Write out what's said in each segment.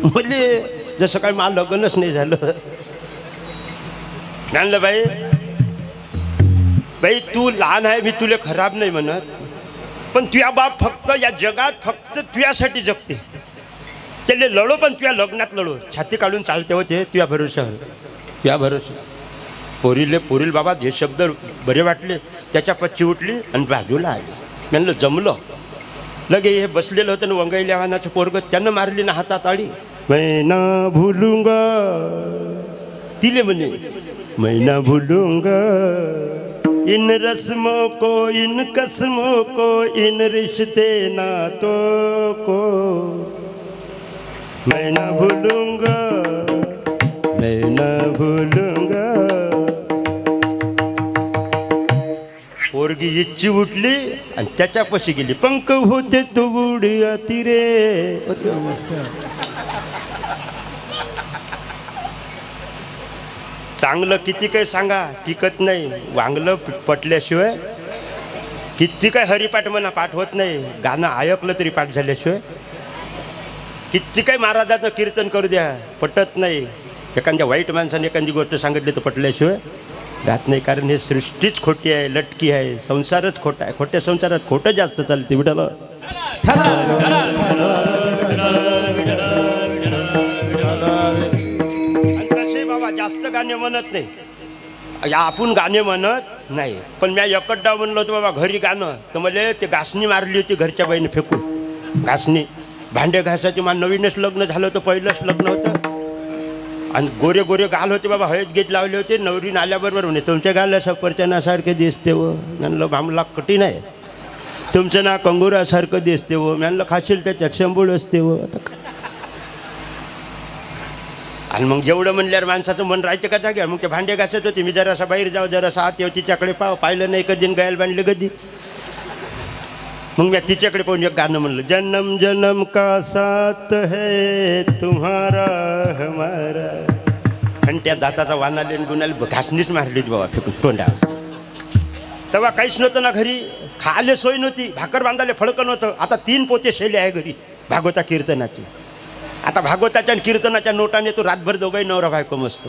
मुली जसं काय मला लग्नच नाही झालं. म्हणलं बाई बाई तू लहान आहे, मी तुला खराब नाही म्हणत, पण तुझ्या बाप फक्त या जगात फक्त तुझ्यासाठी जगते. त्याला लढो पण तुझ्या लग्नात लढो, छाती काढून चालते होते तुझ्या भरोशावर, तुझ्या भरोसा. पोरील बाबा जे शब्द बरे वाटले, त्याच्या पच्ची उठली आणि बाजूला आली. म्हणलं जमलं. लगे हे बसलेलं होतं ना वंगईल्या वाहनाचं पोरग, त्यानं मारली ना हातात आडी. मैना भूलूंगा तिले म्हणे, मैना भूलूंगा इन रस्मों को, इन कस्मों को, इन रिश्ते नातों को. मैं ना भूलूंगा, मैं ना भूलूंगा. पोरगी इच्छी उठली आणि त्याच्यापाशी गेली. पंख होते तो बुडी आती रे. चांगलं किती काही सांगा टिकत नाही, वांगलं पटल्याशिवाय. किती काय हरिपाठ म्हणा पाठ होत नाही, गाणं ऐकलं तरी पाठ झाल्याशिवाय. किती काय महाराजाचं कीर्तन करू द्या पटत नाही. एखाद्या वाईट माणसाने एखादी गोष्ट सांगितली तर पटल्याशिवाय राहत नाही. कारण हे सृष्टीच खोटी आहे, लटकी आहे, संसारच खोटा आहे. खोट्या संसारात खोटं जास्त चालते. विठाला तसे बाबा जास्त गाणे म्हणत नाही, या आपण गाणे म्हणत नाही. पण मी एकड्डा म्हणलं होतं बाबा घरी गाणं, तर मला ते घासणी मारली होती घरच्या बाईने फेकून. घासणी भांडे घासायचे. मला नवीनच लग्न झालं होतं, पहिलंच लग्न होतं. आणि गोरे गोरे गाल होते बाबा, हळद गेट लावले होते. नवरीन आल्याबरोबर म्हणे तुमच्या गाल सफरचंदासारखे दिसते व. म्हणलं भामला कठीण आहे, तुमचं ना कंगुरासारखं दिसते व. म्हणलं खाशील त्याच्यात शंभूळ असते व. आणि मग जेवढं म्हणल्यावर माणसाचं मन राहायचं का जाग्यावर. मग ते भांडे घासत होते, मी जरासा बाहेर जाऊ, जरासा आत येऊ, तिच्याकडे पाहिलं नाही कधी, गायला बांधले कधी. मग मी तिच्याकडे पाहून एक गाणं म्हणलं, जन्म जन्म का साथ है तुम्हारा हमारा. आणि त्या दाताचा वानाले गुणाला घासणीच मारली बाबा फेकून तोंडा. तेव्हा काहीच नव्हतं ना घरी, खाले सोय नव्हती, भाकर बांधाले फळकं नव्हतं. आता 3 पोते शैली आहे घरी भागवता कीर्तनाची. आता भागवताच्या आणि कीर्तनाच्या नोटाने तो रातभर दोघंही नवरा बायको मस्त.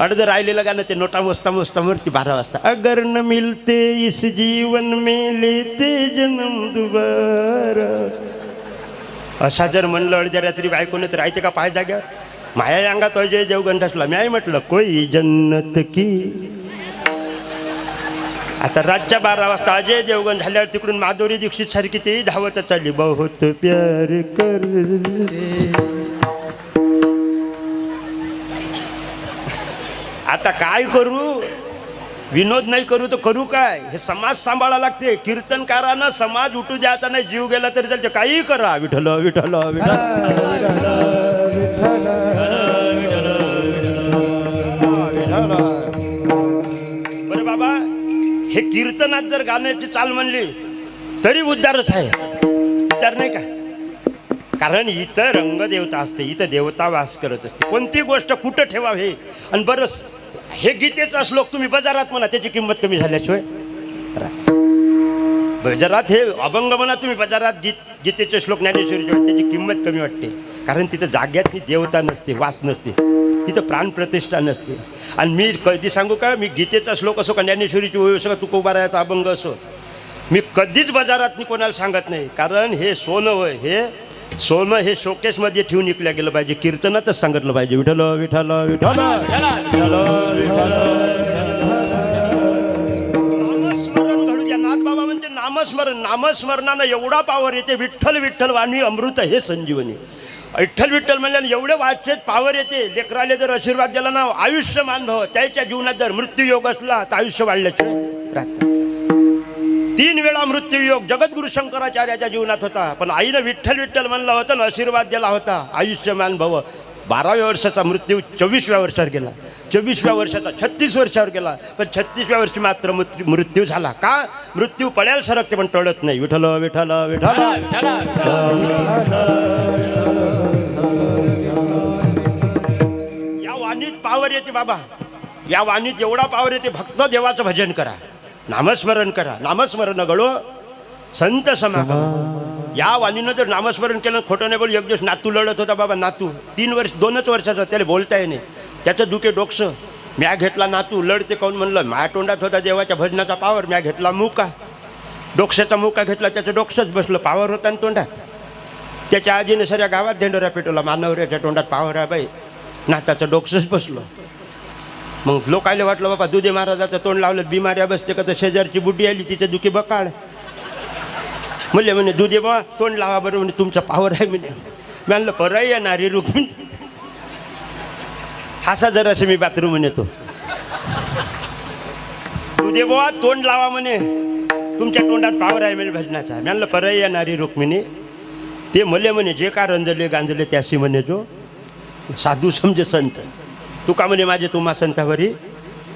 अर्ध राहिलेलं गाणं ते नोटा मोजता मोजता मरती 12 वाजता. अगर न मिलते इस जीवन में लेते जन्म दुबारा. असा जर म्हणलं अर्ध्या रात्री बायकोने तर राहते का पाय जाग्यावर. माया अंगात अजय देवगण असला. मी म्हटलं कोई जन्नत की. आता रातच्या 12 वाजता अजय देवगण झाल्यावर तिकडून माधुरी दीक्षित सारखी तेही धावत चालली. बहुत प्यार कर. आता काय करू, विनोद नाही करू तर करू काय. हे समाज सांभाळा लागते. कीर्तनकारानं समाज उठू द्यायचा नाही, जीव गेला तरी चालते. काही करा. विठ्ठल विठ्ठल विठ्ठल. बरं बाबा, हे कीर्तनात जर गाण्याची चाल म्हणली तरी उद्धारच आहे. उद्धार नाही का. कारण इथं रंगदेवता असते, इथं देवता वास करत असते. कोणती गोष्ट कुठं ठेवावी. आणि बरंच हे गीतेचा श्लोक तुम्ही बाजारात म्हणा, त्याची किंमत कमी झाल्याशिवाय. बाजारात हे अभंग म्हणा तुम्ही, बाजारात गीतेचे श्लोक ज्ञानेश्वरीचे त्याची किंमत कमी वाटते. कारण तिथं जाग्यातली देवता नसते, वास नसते, तिथं प्राणप्रतिष्ठा नसते. आणि मी कधी सांगू का, मी गीतेचा श्लोक असो का ज्ञानेश्वरीची ओवी असो का तुकोबारायाचा अभंग असो, मी कधीच बाजारात मी कोणाला सांगत नाही. कारण हे सोनं होय, हे सोनं हे शोकेसमध्ये ठेवून विकल्या गेलं पाहिजे. कीर्तनातच सांगितलं पाहिजे. विठ्ठल विठ्ठल विठ्ठल विठ्ठल विठ्ठल. नामस्मरण घडू द्या. नाथ बाबा म्हणजे नामस्मरण. नामस्मरणानं एवढा पावर येते. विठ्ठल विठ्ठल वाणी अमृत हे संजीवनी. विठ्ठल विठ्ठल म्हणल्यानं एवढे वाचेत पावर येते. लेकराले जर आशीर्वाद दिला ना, आयुष्यमान भव. त्याच्या जीवनात जर मृत्यूयोग असला तर आयुष्य वाढल्याशिवाय राहत. 3 वेळा मृत्यूयोग जगद्गुरु शंकराचार्याच्या जीवनात होता. पण आईनं विठ्ठल विठ्ठल म्हणलं होतं ना, आशीर्वाद दिला होता आयुष्यमान भव. 12व्या वर्षाचा मृत्यू 24व्या वर्षावर गेला. 24व्या वर्षाचा 36 वर्षावर गेला. पण 36व्या वर्षी मात्र मृत्यू झाला. का. मृत्यू पड्याला सरकते पण टळत नाही. विठ्ठल विठ्ठल विठ्ठल. या वाणीत पावर येते बाबा. या वाणीत एवढा पावर येते. भक्त देवाचं भजन करा, नामस्मरण करा. नामस्मरण गळो संत समागम. या वाणीनं जर नामस्मरण केलं खोटं नाही बोल. एक दिवस नातू लढत होता बाबा, नातू 2 वर्षाचा, त्याला बोलता नाही. त्याचं दुखे डोकसं. म्या घेतला नातू लढते काऊन म्हणलं, माझ्या तोंडात होता देवाच्या भजनाचा पावर. म्या घेतला मुका, डोकशाचा मुका घेतला, त्याचं डोकसंच बसलं. पावर होता ना तोंडात. त्याच्या आजीने सगळ्या गावात धेंडोरा पेटवला, मानवऱ्याच्या तोंडात पावर आहे बाई, नाताचं डोकसंच बसलं. मग लोकायला वाटलं बाबा दुधे महाराजाचं तोंड लावलं बिमाऱ्या बसते का. तर शेजारची बुड्डी आली, तिचं दुखी बकाळ. म्हणे दुधे बा तोंड लावा बरं, म्हणे तुमचं पावर आहे. म्हणे म्हणलं परय येणारी रुक्मिणी. हसा जरासे मी बाथरूम येतो. दुधे बा तोंड लावा म्हणे, तुमच्या तोंडात पावर आहे म्हणे भजनाचा. म्हणलं परय येणारी रुक्मिणी. ते म्हणे जे का रंजले गांजले त्याशी म्हणे जो साधू समजे संत. तुका म्हणे माझे तुम्हा संतावरी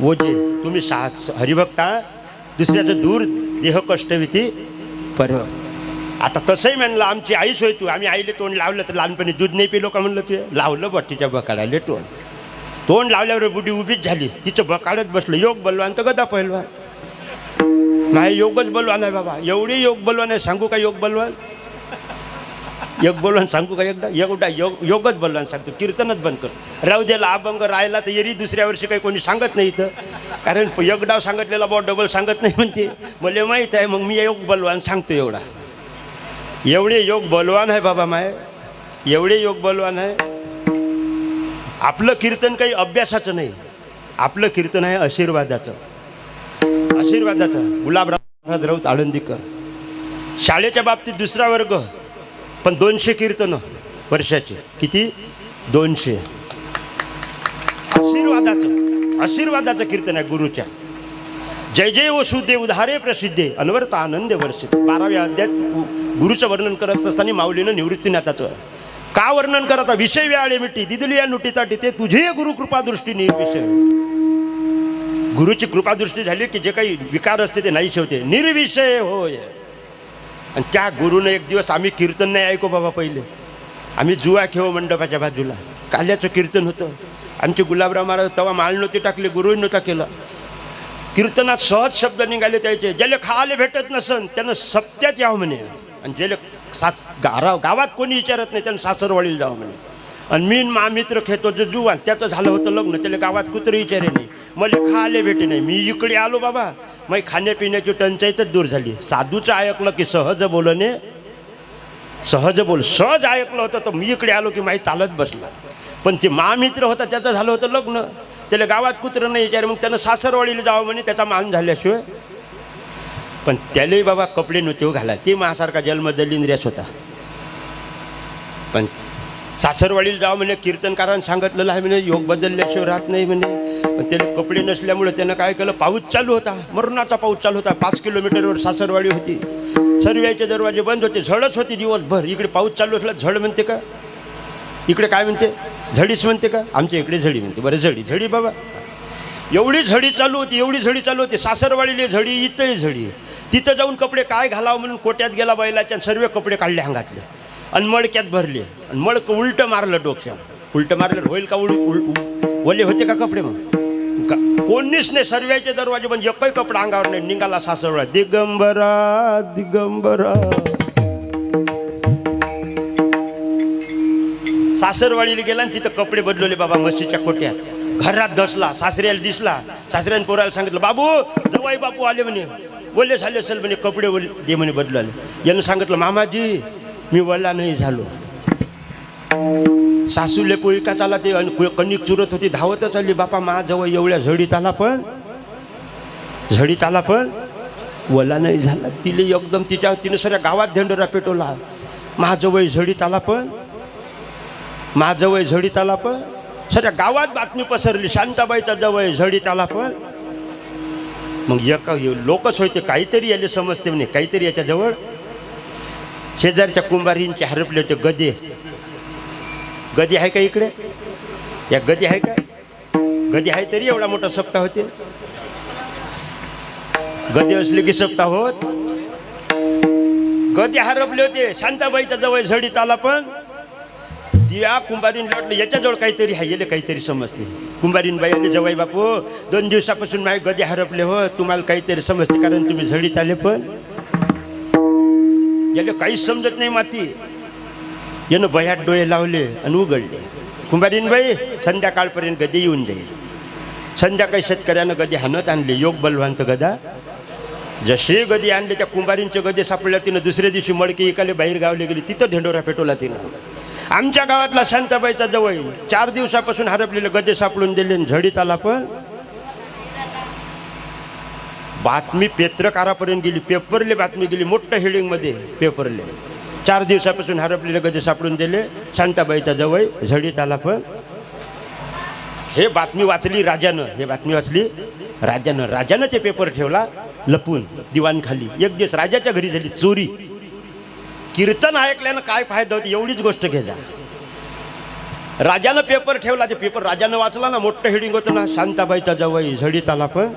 ओजे. तुम्ही हरिभक्ता, दुसऱ्याचं दूर देह कष्टविती पर. आता तसंही म्हणलं आमची आईच होय तू. आम्ही आईले तोंड लावलं तर लहानपणी दूध नाही पिलो का म्हणलं. तू लावलं बट्टीच्या बकाडाले तोंड लावल्यावर बुडी उभीच झाली, तिचं बकाडत बसलं. योग बलवान तर गदा पहिलवान. नाही योगच बलवान आहे बाबा, एवढे योग बलवान आहे. सांगू का योग बलवान? योग बलवान सांगू का एकदा? योगच बलवान सांगतो. कीर्तनच बंद कर. राहू द्याला अभंग राहिला तर येरी दुसऱ्या वर्षी काही कोणी सांगत नाही इथं. कारण एक डाव सांगितलेला बॉ डबल सांगत नाही म्हणते. मला माहीत आहे, मग मी योग बलवान सांगतो. एवढे योग बलवान आहे बाबा माय, एवढे योग बलवान आहे. आपलं कीर्तन काही अभ्यासाचं नाही, आपलं कीर्तन आहे आशीर्वादाचं. गुलाबराव राऊत आळंदीकर. शाळेच्या बाबतीत 2रा वर्ग, पण 200 कीर्तनं वर्षाचे. किती? 200. आशीर्वादाचं कीर्तन आहे गुरुच्या. जय जय वसुदेव उधारे प्रसिद्धे अनवर्त आनंद वर्षित. 12व्या अध्यायात गुरुचं वर्णन करत असताना माऊलीनं निवृत्तीनाथाचं का वर्णन करत? विषय व्याळे मिठी दिदली या नुटीताटी ते तुझे गुरु कृपादृष्टी निर्विषय. गुरुची कृपादृष्टी झाली की जे काही विकार असते ते नाही शेवते, निर्विषय होय. आणि त्या गुरुनं एक दिवस आम्ही कीर्तन नाही ऐको बाबा. पहिले आम्ही जुवा खेळ मंडपाच्या बाजूला काल्याचं कीर्तन होतं. आमचे गुलाबराव महाराज तेव्हा माळ नव्हती टाकली, गुरुही नव्हता केलं. कीर्तनात सहज शब्द निघाले त्याचे. ज्याला खायला भेटत नसन त्यानं सप्त्यात यावं म्हणे. आणि ज्याला गावात कोणी विचारत नाही त्यानं सासरवाडीला जावं म्हणे. आणि मी मित्र खेळतो जो जुवान, त्याचं झालं होतं लग्न, त्याला गावात कुत्र विचारे नाही, मला खायला भेटे नाही. मी इकडे आलो बाबा, मग खाण्यापिण्याची टंचाईतच दूर झाली. साधूचं ऐकलं की सहज बोलणे, सहज ऐकलं होतं. तर मी इकडे आलो की माही चालत बसला. पण ते महामित्र होता त्याचं झालं होतं लग्न, त्याला गावात कुत्र नाही विचारे. मग त्यानं सासरवाडीला जावं म्हणे त्याचा मान झाल्याशिवाय. पण त्यालाही बाबा कपडे नव्हते घाला. ते माझ्यासारखा जन्म दलिंद्र्यास होता. पण सासरवाडीला जावं म्हणे, कीर्तनकारांनी सांगितलेलं आहे म्हणे योग बदलल्याशिवाय राहत नाही म्हणे. पण त्याला कपडे नसल्यामुळे त्यानं काय केलं, पाऊस चालू होता, मरणाचा पाऊस चालू होता. 5 किलोमीटरवर सासरवाडी होती. सर्व्याचे दरवाजे बंद होते, झडच होती दिवसभर. इकडे पाऊस चालू असला झड म्हणते का, इकडे काय म्हणते, झडीच म्हणते का? आमच्या इकडे झडी म्हणते. बरं झडी बाबा. एवढी झडी चालू होती. सासरवाडीले झडी, इथंही झडी. तिथं जाऊन कपडे काय घालावं म्हणून कोट्यात गेला बैलाच्या, सर्व कपडे काढले अंगातले आणि मडक्यात भरले. आणि मडकं उलटं मारलं डोक्यात. उलटं मारलं होईल का? ओले होते का कपडे? मग कोणीच नाही. सर्व्याचे दरवाजे म्हणजे एकही कपडा अंगावर नाही. निघाला सासरवाडा, दिगंबरा. सासरवाडीला गेला आणि तिथं कपडे बदलवले बाबा म्हशीच्या कोट्यात. घरात दसला, सासऱ्याला दिसला. सासऱ्याने पोराला सांगितलं, बाबू जवाई बापू आले म्हणे, ओले झाले असेल म्हणे, कपडे दे म्हणे बदलवले. यानं सांगितलं, मामाजी मी वल्ला नाही झालो. सासूले पोळी का चाला ते कणिक चुरत होती, धावतच आली. बापा माझ्याजवळ एवढ्या झडीत आला पण वला नाही झाला. तिले एकदम तिनं सगळ्या गावात धेंडोरा पेटवला. माझ्याजवळ झडीत आला पण सगळ्या गावात बातमी पसरली, शांताबाईच्या जवळ झडीत आला पण. मग एका लोकच होते, काहीतरी याले समजते म्हणे, काहीतरी याच्याजवळ. शेजारच्या कुंभारींचे हरपले होते गदी आहे का इकडे? या गदी आहे का? गदी आहे तरी एवढा मोठा सप्ताह होते. गदी असले की सप्ताह होत. गदी हरपले होते, शांताबाईच्या जवळ झडीत आला पण. या कुंभारीन लढलं, याच्याजवळ काहीतरी आहे, याला काहीतरी समजते. कुंभारीन बाई आले, जवाई बापू 2 दिवसापासून माझे गदी हरपले हो, तुम्हाला काहीतरी समजते कारण तुम्ही झडीत आले पण. याला काहीच समजत नाही माती. यानं बह्यात डोळे लावले आणि उघडले. कुंभारीनबाई संध्याकाळपर्यंत गदी येऊन जाईल. संध्याकाळी शेतकऱ्यानं गदी हाणत आणले. योग बलवांत गदा. जसे गदी आणले त्या कुंभारींचे गदे सापडल्यावर तिनं दुसऱ्या दिवशी मडकी एकाले बाहेर गावले गेली. तिथं ढेंडोरा पेटवला तिनं. आमच्या गावातला शांताबाईचा जवळ 4 दिवसापासून हरपलेले गदे सापडून दिले. झडीत आला पण बातमी पत्रकारापर्यंत गेली. पेपरले बातमी गेली. मोठ्या हेडिंगमध्ये पेपरले 4 दिवसापासून हरपलेले गदे सापडून दिले. शांताबाईचा जवळ झडीत आला पण. हे बातमी वाचली राजानं. हे बातमी वाचली राजानं. राजानं ते पेपर ठेवला लपून दिवाणखाली. एक दिवस राजाच्या घरी झाली चोरी. कीर्तन ऐकल्यानं काय फायदा होती एवढीच गोष्ट घे जा. राजानं पेपर ठेवला. ते पेपर राजानं वाचला ना. मोठं हेडिंग होतं ना. शांताबाईचा जवळ झडीत आला पण.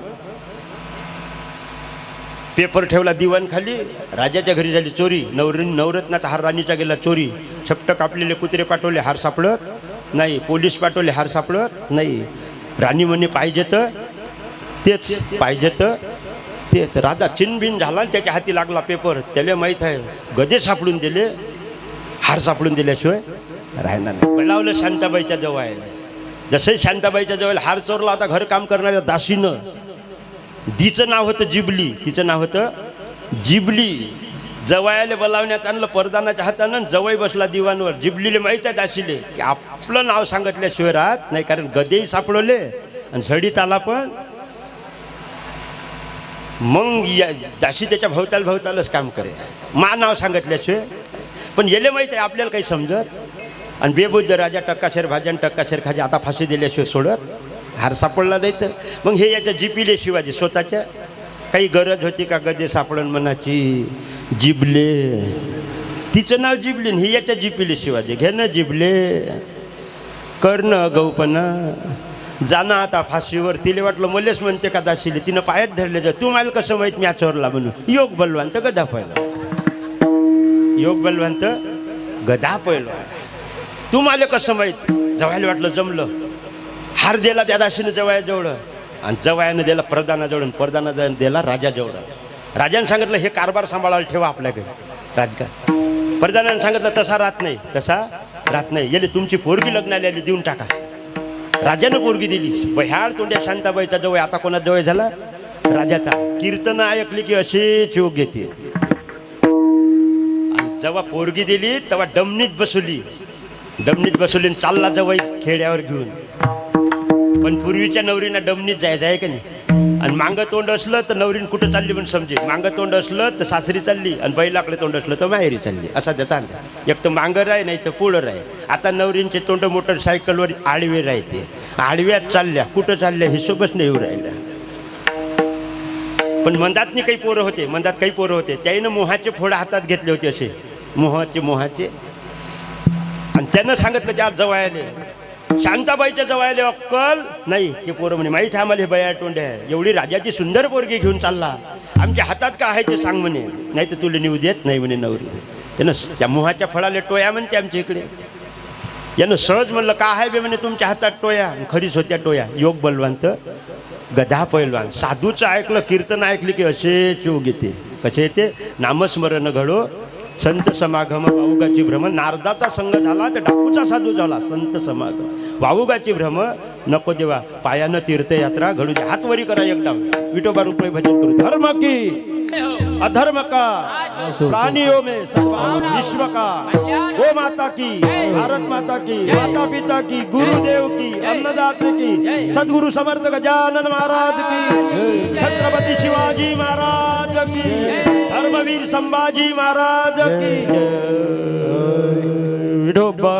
पेपर ठेवला दिवाणखाली. राजाच्या घरी झाली चोरी. नवरत्नाचा हार राणीचा गेला चोरी. छपट कापलेले कुत्रे पाठवले हार सापडत नाही. पोलीस पाठवले हार सापडत नाही. राणी म्हणे पाहिजे तर तेच, पाहिजे तर तेच. राजा चिनबिन झाला. त्याच्या हाती लागला पेपर. त्याला माहीत आहे गदे सापडून दिले, हार सापडून दिल्याशिवाय राहणार नाही. बोलावलं शांताबाईच्या जवळ. जसं शांताबाईच्या जवळ हार चोरला होता घर काम करणाऱ्या दासीनं. तिचं नाव होतं जिबली. तिचं नाव होतं जिबली. जवयाला बोलावण्यात आणलं परदानाच्या हातानं. जवळ बसला दिवाणवर. जिबलीले माहीत आहे दासीले की आपलं नाव सांगितल्याशिवाय राहत नाही. कारण गदेही सापडवले आणि झडीत आला पण. मग दासी त्याच्या भवतालच काम करे. नाव सांगितल्याशिवाय. पण येले माहीत आहे आपल्याला काही समजत. आणि बेबुद्ध राजा टक्काशेर भाज्यान टक्काशेर खाजी आता फाशी दिल्याशिवाय सोडत. हार सापडला नाही तर मग हे याच्या जिपीले शिवाजी स्वतःच्या. काही गरज होती का गदे सापडून मनाची. जिबले. तिचं नाव जिबली. हे याच्या जिपीले शिवाजी. घे ना जिबले. कर्ण गौपणा. जाणं आता फाशीवर. तिला वाटलं मलेच म्हणते का दाशीले. तिनं पायात धरले जा. तू मला कसं माहीत मी चोरला म्हणून. योग बलवान गदा पहिला. योग बलवान गदा पहिला. तू मला कसं माहीत. जवायला वाटलं जमलं. हार दिला त्या दाशीनं जवळ आणि जवयानं दिला प्रधानाजवळ. प्रधानानं दिला राजाजवळ. राजानं सांगितलं हे कारभार सांभाळायला ठेवा आपल्याकडे राजकारण. प्रधानानं सांगितलं तसा राहत नाही, तसा राहत नाही. येले तुमची पोरगी लग्नाला आली देऊन टाका. राजानं पोरगी दिली. बह्याड तोंड्या शांताबाईचा जवळ. आता कोणा जवळ झाला राजाचा. कीर्तन ऐकली की असे चोग येते. आणि जेव्हा पोरगी दिली तेव्हा डमनीत बसवली. डमनीत बसवली चालला जवळ खेड्यावर घेऊन. पण पूर्वीच्या नवरीनं डमनीत जायचं आहे का नाही. आणि मागं तोंड असलं तर नवरीन कुठं चालली पण समजे. मागं तोंड असलं तर सासरी चालली आणि बैलाकडे तोंड असलं तर माहेरी चालली. असा त्याचा अंदाज. एक तर मागं राही नाही तर पुढं राही. आता नवरींचे तोंड मोटरसायकलवर आडवे राहते. आडव्यात चालल्या कुठं चालल्या हिशोबच नाही येऊ राहिला. पण मंदातनी काही पोरं होते. मंदात काही पोरं होते. त्याईनं मोहाचे फोड हातात घेतले होते असे मोहाचे. आणि त्यानं सांगितलं त्या जवळाले शांताबाईच्या जवळाले अक्कल नाही. ते पोरं म्हणे माहीत आहे आम्हाला हे बया तोंड आहे. एवढी राजाची सुंदर पोरगी घेऊन चालला. आमच्या हातात का आहे ते सांग म्हणे. नाही तर तुला निवू देत नाही म्हणे नवरी. त्यानं त्या मोहाच्या फळाले टोया म्हणते आमच्या इकडे. यानं सहज म्हणलं का आहे बे म्हणे तुमच्या हातात टोया. खरीच होत्या टोया. योग बलवांत गदा पैलवान. साधूचं ऐकलं कीर्तन ऐकले की असे चोग येते. कसे येते. नामस्मरण घडो संत समागम वाऊगाची भ्रम. नारदाचा संघ झाला तर डाकूचा साधू झाला. संत समागम वाऊगाची भ्रम नको देवा. पायानं तीर्थयात्रा घडू दे. हातवरी करा एकदा. विठोबा रुपये भजन करू. धर्म की अधर्म का प्राणियों में सद्भाव विश्व का. गो माता की भारत माता की माता पिता की गुरुदेव की अन्नदाते की सद्गुरु समर्थ गजानन महाराज की छत्रपति शिवाजी महाराज की धर्मवीर संभाजी महाराज की विठोबा.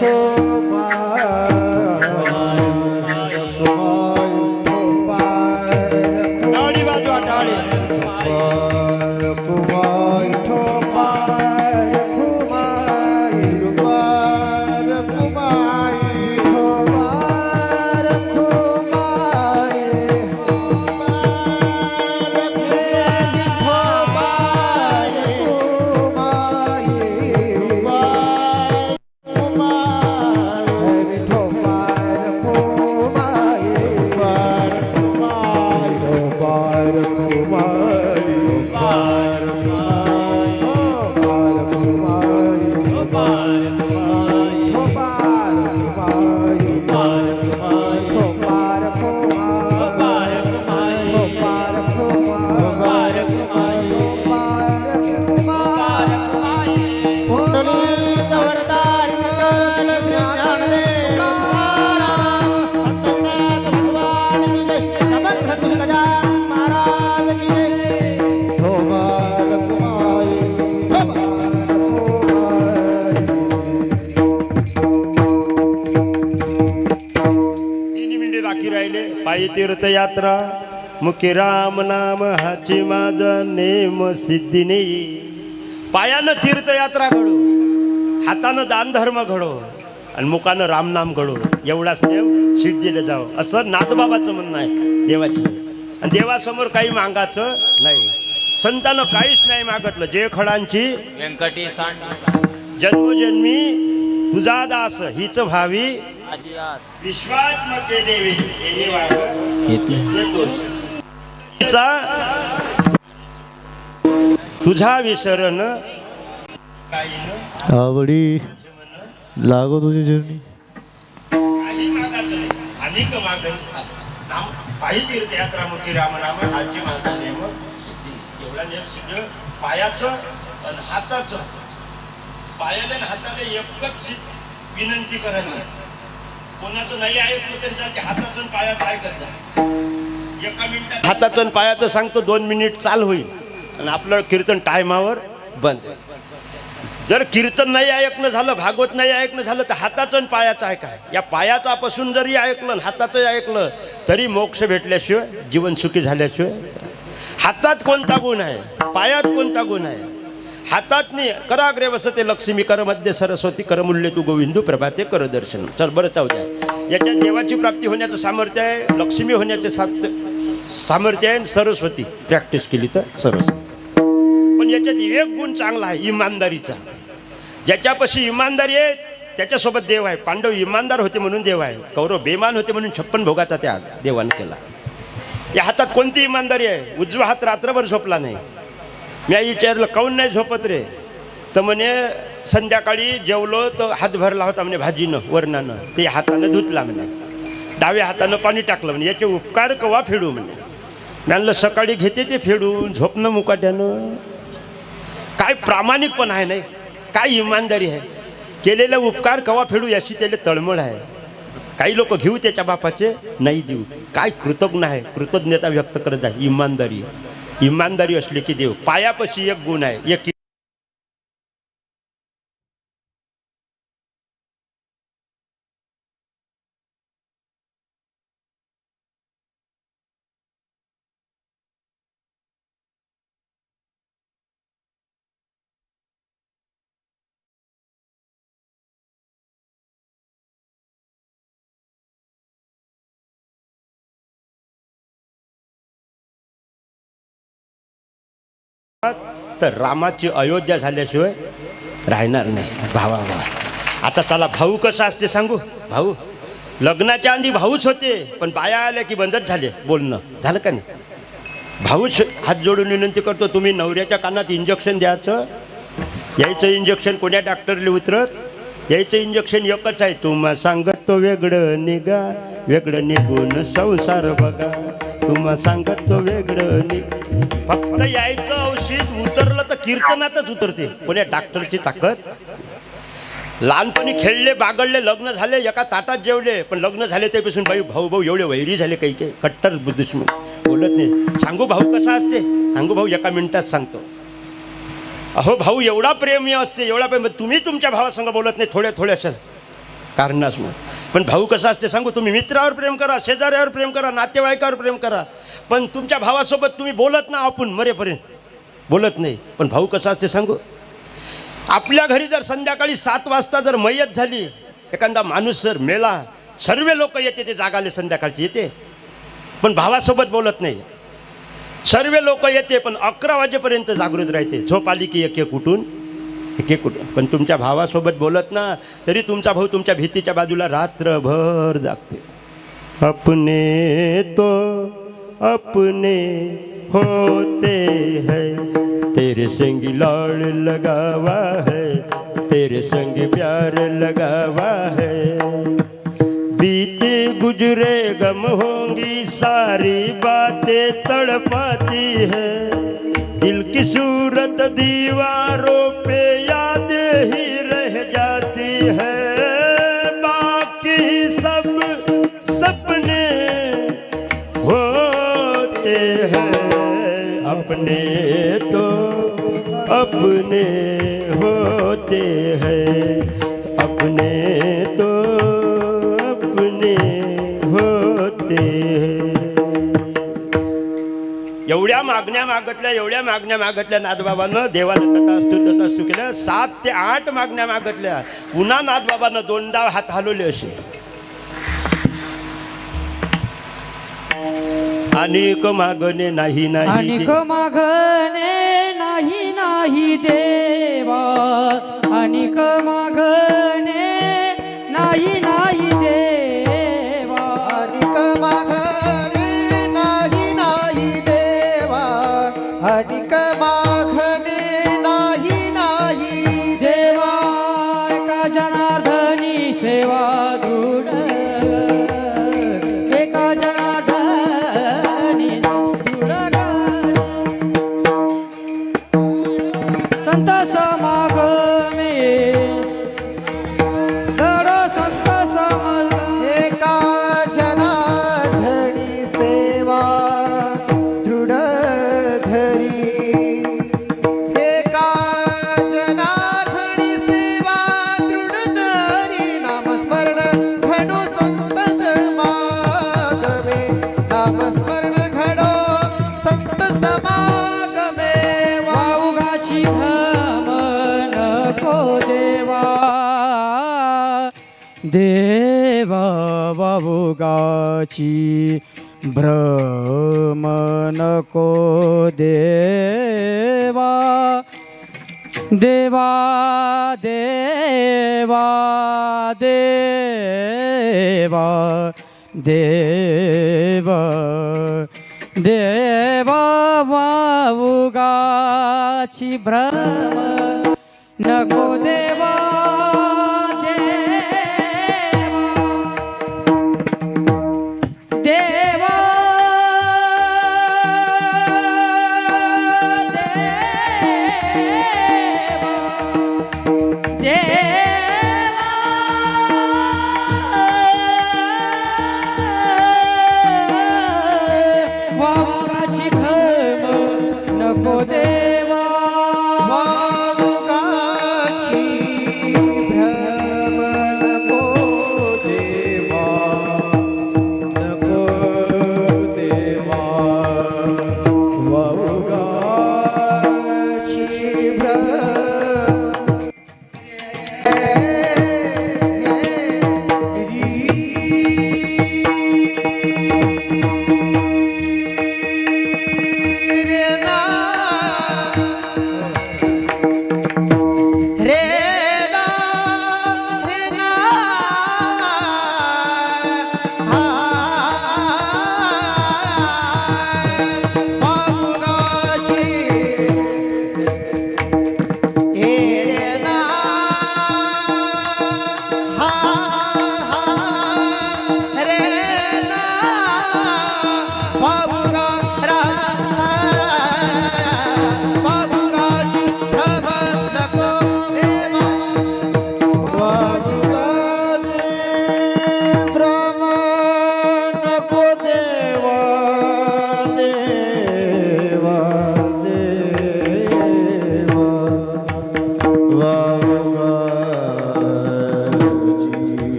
Oh राहिले पायी तीर्थयात्रा मुखी राम नाम हाची माझा नेम सिद्धीने. पायानं तीर्थयात्रा घडो, हातानं दानधर्म घडो आणि मुखानं रामनाम घडो, एवढाच नेम सिद्धीला जाओ, असं नाथबाबाचं म्हणणं आहे देवाची. आणि देवासमोर काही मागायचं नाही. संतानं काहीच नाही मागितलं. जे खडांची व्यंकटी सांड जन्मोजन्मी तुझा दास हीच भावी आजी आस विश्वात्मके देवी येणे वाग येत तिचा तुझा विसरण आवडी लागो तुझी जर्नी. काही मागायचं नाही. अनेक मागणं पायी तीर्थयात्रा मुखी रामनाम हाची माझा नेम एवढा नेम सिद्ध. पायाचं आणि हाताचं, पायाने आणि हाताने एकच विनंती करायची. कोणाचं नाही ऐकलं तरी चालते, हाताचं आणि पायाचं ऐकत जा. एका मिनिटात हाताचं आणि पायाचं सांगतो, 2 मिनिट चाल होईल आणि आपलं कीर्तन टायमावर बंद. जर कीर्तन नाही ऐकणं झालं, भागवत नाही ऐकणं झालं, तर हाताचं आणि पायाचं ऐकाय. या पायाचापासून जरी ऐकलं आणि हाताचं ऐकलं तरी मोक्ष भेटल्याशिवाय, जीवन सुखी झाल्याशिवाय. हातात कोणता गुण आहे, पायात कोणता गुण आहे? हातात नाही कराग्रे वसते लक्ष्मी, कर मध्ये सरस्वती, कर मूल्य तू गोविंदू, प्रभाते कर दर्शन. चल बरं जाऊ द्या. याच्यात देवाची प्राप्ती होण्याचं सामर्थ्य आहे, लक्ष्मी होण्याचे सामर्थ्य आहे, सरस्वती प्रॅक्टिस केली तर सरस्वती. पण याच्यात एक गुण चांगला आहे, इमानदारीचा. ज्याच्यापाशी इमानदारी आहे त्याच्यासोबत देव आहे. पांडव इमानदार होते म्हणून देव आहे, कौरव बेमान होते म्हणून 56 भोगाचा त्याग देवाने केला. या हातात कोणती इमानदारी आहे? उजवा हात रात्रभर झोपला नाही. मी विचारलं काऊन नाही झोपत रे? तर म्हणे संध्याकाळी जेवलो तर हात भरला होता म्हणे भाजीनं वरणानं, ते हातानं धुतला म्हणे, डाव्या हातानं पाणी टाकलं म्हणे. याचे उपकार कवा फेडू म्हणे. म्हणलं सकाळी घेते ते फेडून, झोपणं मुकाट्यानं. काय प्रामाणिकपण आहे नाही, काय इमानदारी आहे. केलेला उपकार कवा फेडू याची त्याला तळमळ आहे. काही लोक घेऊ त्याच्या बापाचे, नाही देऊ. काय कृतज्ञ आहे, कृतज्ञता व्यक्त करत आहे. इमानदारी, इमानदारी असली की देव. पायापाशी एक गुण आहे, एक तर रामाची अयोध्या झाल्याशिवाय राहणार नाही. भावा आता चला, भाऊ कसा असते सांगू. भाऊ लग्नाच्या आधी भाऊच होते, पण बाया आल्या की बंदच झाले बोलणं, झालं का नाही. भाऊच हात जोडून विनंती करतो, तुम्ही नवऱ्याच्या कानात इंजेक्शन द्यायचं. यायचं इंजेक्शन कोण्या डॉक्टरला उतरत, यायचं इंजेक्शन एकच आहे, तुम्हा सांगत तो वेगळं निघा, वेगळं निघून संसार बघा. तुम्हा सांगत तो वेगळं फक्त यायचं औषध उतरलं तर कीर्तनातच उतरते. कोण्या डॉक्टरची ताकद. लहानपणी खेळले, बागडले, लग्न झाले, एका ताटात जेवले, पण लग्न झाले त्यापासून भाऊ भाऊ एवढे वैरी झाले, काही काही कट्टर दुश्मन, बोलत नाही. सांगू भाऊ कसा असते, सांगू भाऊ एका मिनिटात सांगतो. अहो भाऊ एवढा प्रेमी असते, एवढा प्रेम. तुम्ही तुमच्या भावासंग बोलत नाही थोड्या थोड्याशा कारणासमोर. पण भाऊ कसा असते सांगू. तुम्ही मित्रावर प्रेम करा, शेजाऱ्यावर प्रेम करा, नातेवाईकावर प्रेम करा, पण तुमच्या भावासोबत तुम्ही बोलत ना, आपण मरेपर्यंत बोलत नाही. पण भाऊ कसा असते सांगू. आपल्या घरी जर संध्याकाळी 7 वाजता जर मयत झाली, एखादा माणूस जर मेला, सर्व लोक येते, ते जागाले संध्याकाळची येते, पण भावासोबत बोलत नाही. सर्व लोक येते, पण 11 वाजेपर्यंत जागृत राहते. झोप आली की एक एक उठून, एक एक उठून. पण तुमच्या भावासोबत बोलत ना, तरी तुमचा भाऊ तुमच्या भीतीच्या बाजूला रात्रभर जागते. अपने तो अपने होते हैं, तेरे संग लाड़ लगावा है, तेरे संग प्यार लगावा है. बीते गुजरे गम होंगी, सारी बातें तड़पाती है. दिल की सूरत दीवारों पे याद ही रह जाती है. बाकी सब सपने होते हैं, अपने तो अपने होते हैं, अपने तो अपने होते होते. एवढ्या मागण्या मागतल्या नाथबाबानं देवाला तथास्तू केलं. 7 ते 8 मागण्या मागतल्या. पुन्हा नाथबाबानं 2दा हात हलवले असे. अनेक मागणे नाही अनेक मागणे नाही देवा, अनेक मागणे नाही देवा, अधिक मागणे नाही देवा, अधिक मागणे नाही देवा. एका जनार्दनी सेवा दृढ, एका जनार्दनी दृढ संत समागमे धडो संत समागमे. एका जनार्दनी सेवा दृढ धरी, एका जनार्दनी सेवा दृढ धरी. नामस्मरण घडो संत समागमे, नामस्मरण घडो संत समागमे. वाऊगाची भ्रम नको देवा, देवा वाऊगाची भ्रम नको देवा, देवा देवा देवा देवा देवा. वाऊगाची भ्रम नको देवा, देवा देवा देवा वाऊगाची भ्रम नको देवा, वाऊगाची भ्रम नको देवा, नको देवा. वाऊगाची भ्रम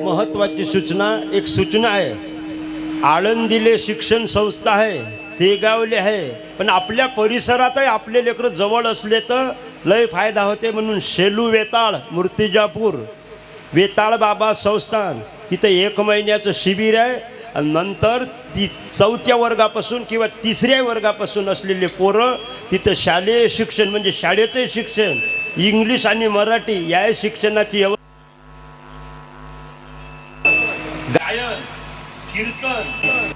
महत्त्वाची सूचना एक सूचना आहे. आळंदीले शिक्षण संस्था आहे, शेगावले आहे, पण आपल्या परिसरातही आपले लेकरं जवळ असले तर लय फायदा होते. म्हणून शेलू वेताळ, मूर्तिजापूर वेताळ बाबा संस्थान, तिथं 1 महिन्याचं शिबिर आहे. आणि नंतर ती 4थ्या वर्गापासून किंवा 3ऱ्या वर्गापासून असलेले पोरं तिथं शालेय शिक्षण म्हणजे शाळेचं शिक्षण इंग्लिश आणि मराठी या शिक्षणाची गायन कीर्तन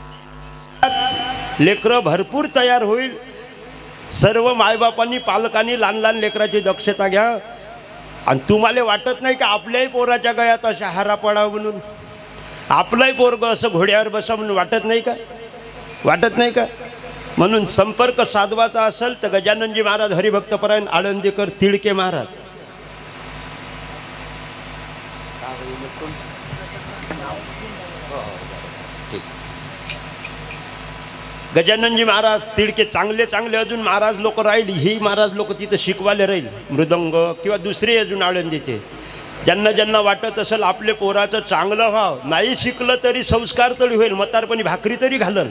लेकरं भरपूर तयार होईल. सर्व मायबापांनी पालकांनी लहान लहान लेकराची दक्षता घ्या. आणि तुम्हाला वाटत नाही का आपल्याही पोराच्या गळ्यात अशा हारा पडावं म्हणून, आपलंही पोरग असं घोड्यावर बसा म्हणून वाटत नाही का? वाटत नाही का? म्हणून संपर्क साधवाचा असेल तर गजाननजी महाराज, हरिभक्तपरायण आळंदीकर, तिडके महाराज. गजाननजी महाराज तिडके चांगले चांगले अजून महाराज लोक राहील. ही महाराज लोक तिथं शिकवायला राहील मृदंग किंवा दुसरे अजून आळंदीचे. ज्यांना ज्यांना वाटत असेल आपले पोराचं चांगलं व्हाव, नाही शिकलं तरी संस्कार तरी होईल, म्हातारपणी भाकरी तरी घालन,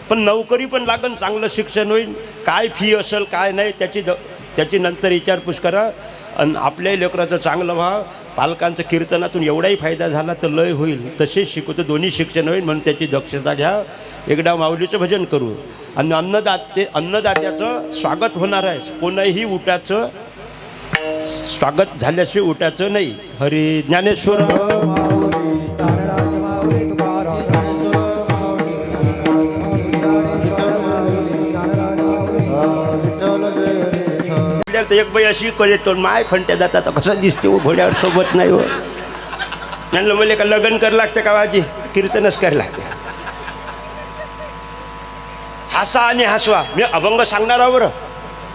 पण नोकरी पण लागन, चांगलं शिक्षण होईल. काय फी असेल काय नाही त्याची नंतर विचारपूस करा. आणि आपल्याही लेकराचं चांगलं व्हावं, पालकांचं कीर्तनातून एवढाही फायदा झाला तर लय होईल. तसेच शिकवतो दोन्ही शिक्षण होईल म्हणून त्याची दक्षता घ्या. एकदा माऊलीचं भजन करू. आणि अन्नदात्याचं स्वागत होणार आहे. कोणीही उठाचं स्वागत झाल्याशिवाय उठायचं नाही. हरी ज्ञानेश्वर एक बाई अशी कळतो माय खंट्या जातात कसं दिसते हो घोड्यावर सोबत नाही हो. म्हणलं मला का लग्न कर लागते का वाजी, कीर्तनच कर लागते. हसा आणि हसवा. मी अभंग सांगणार आहो बरं.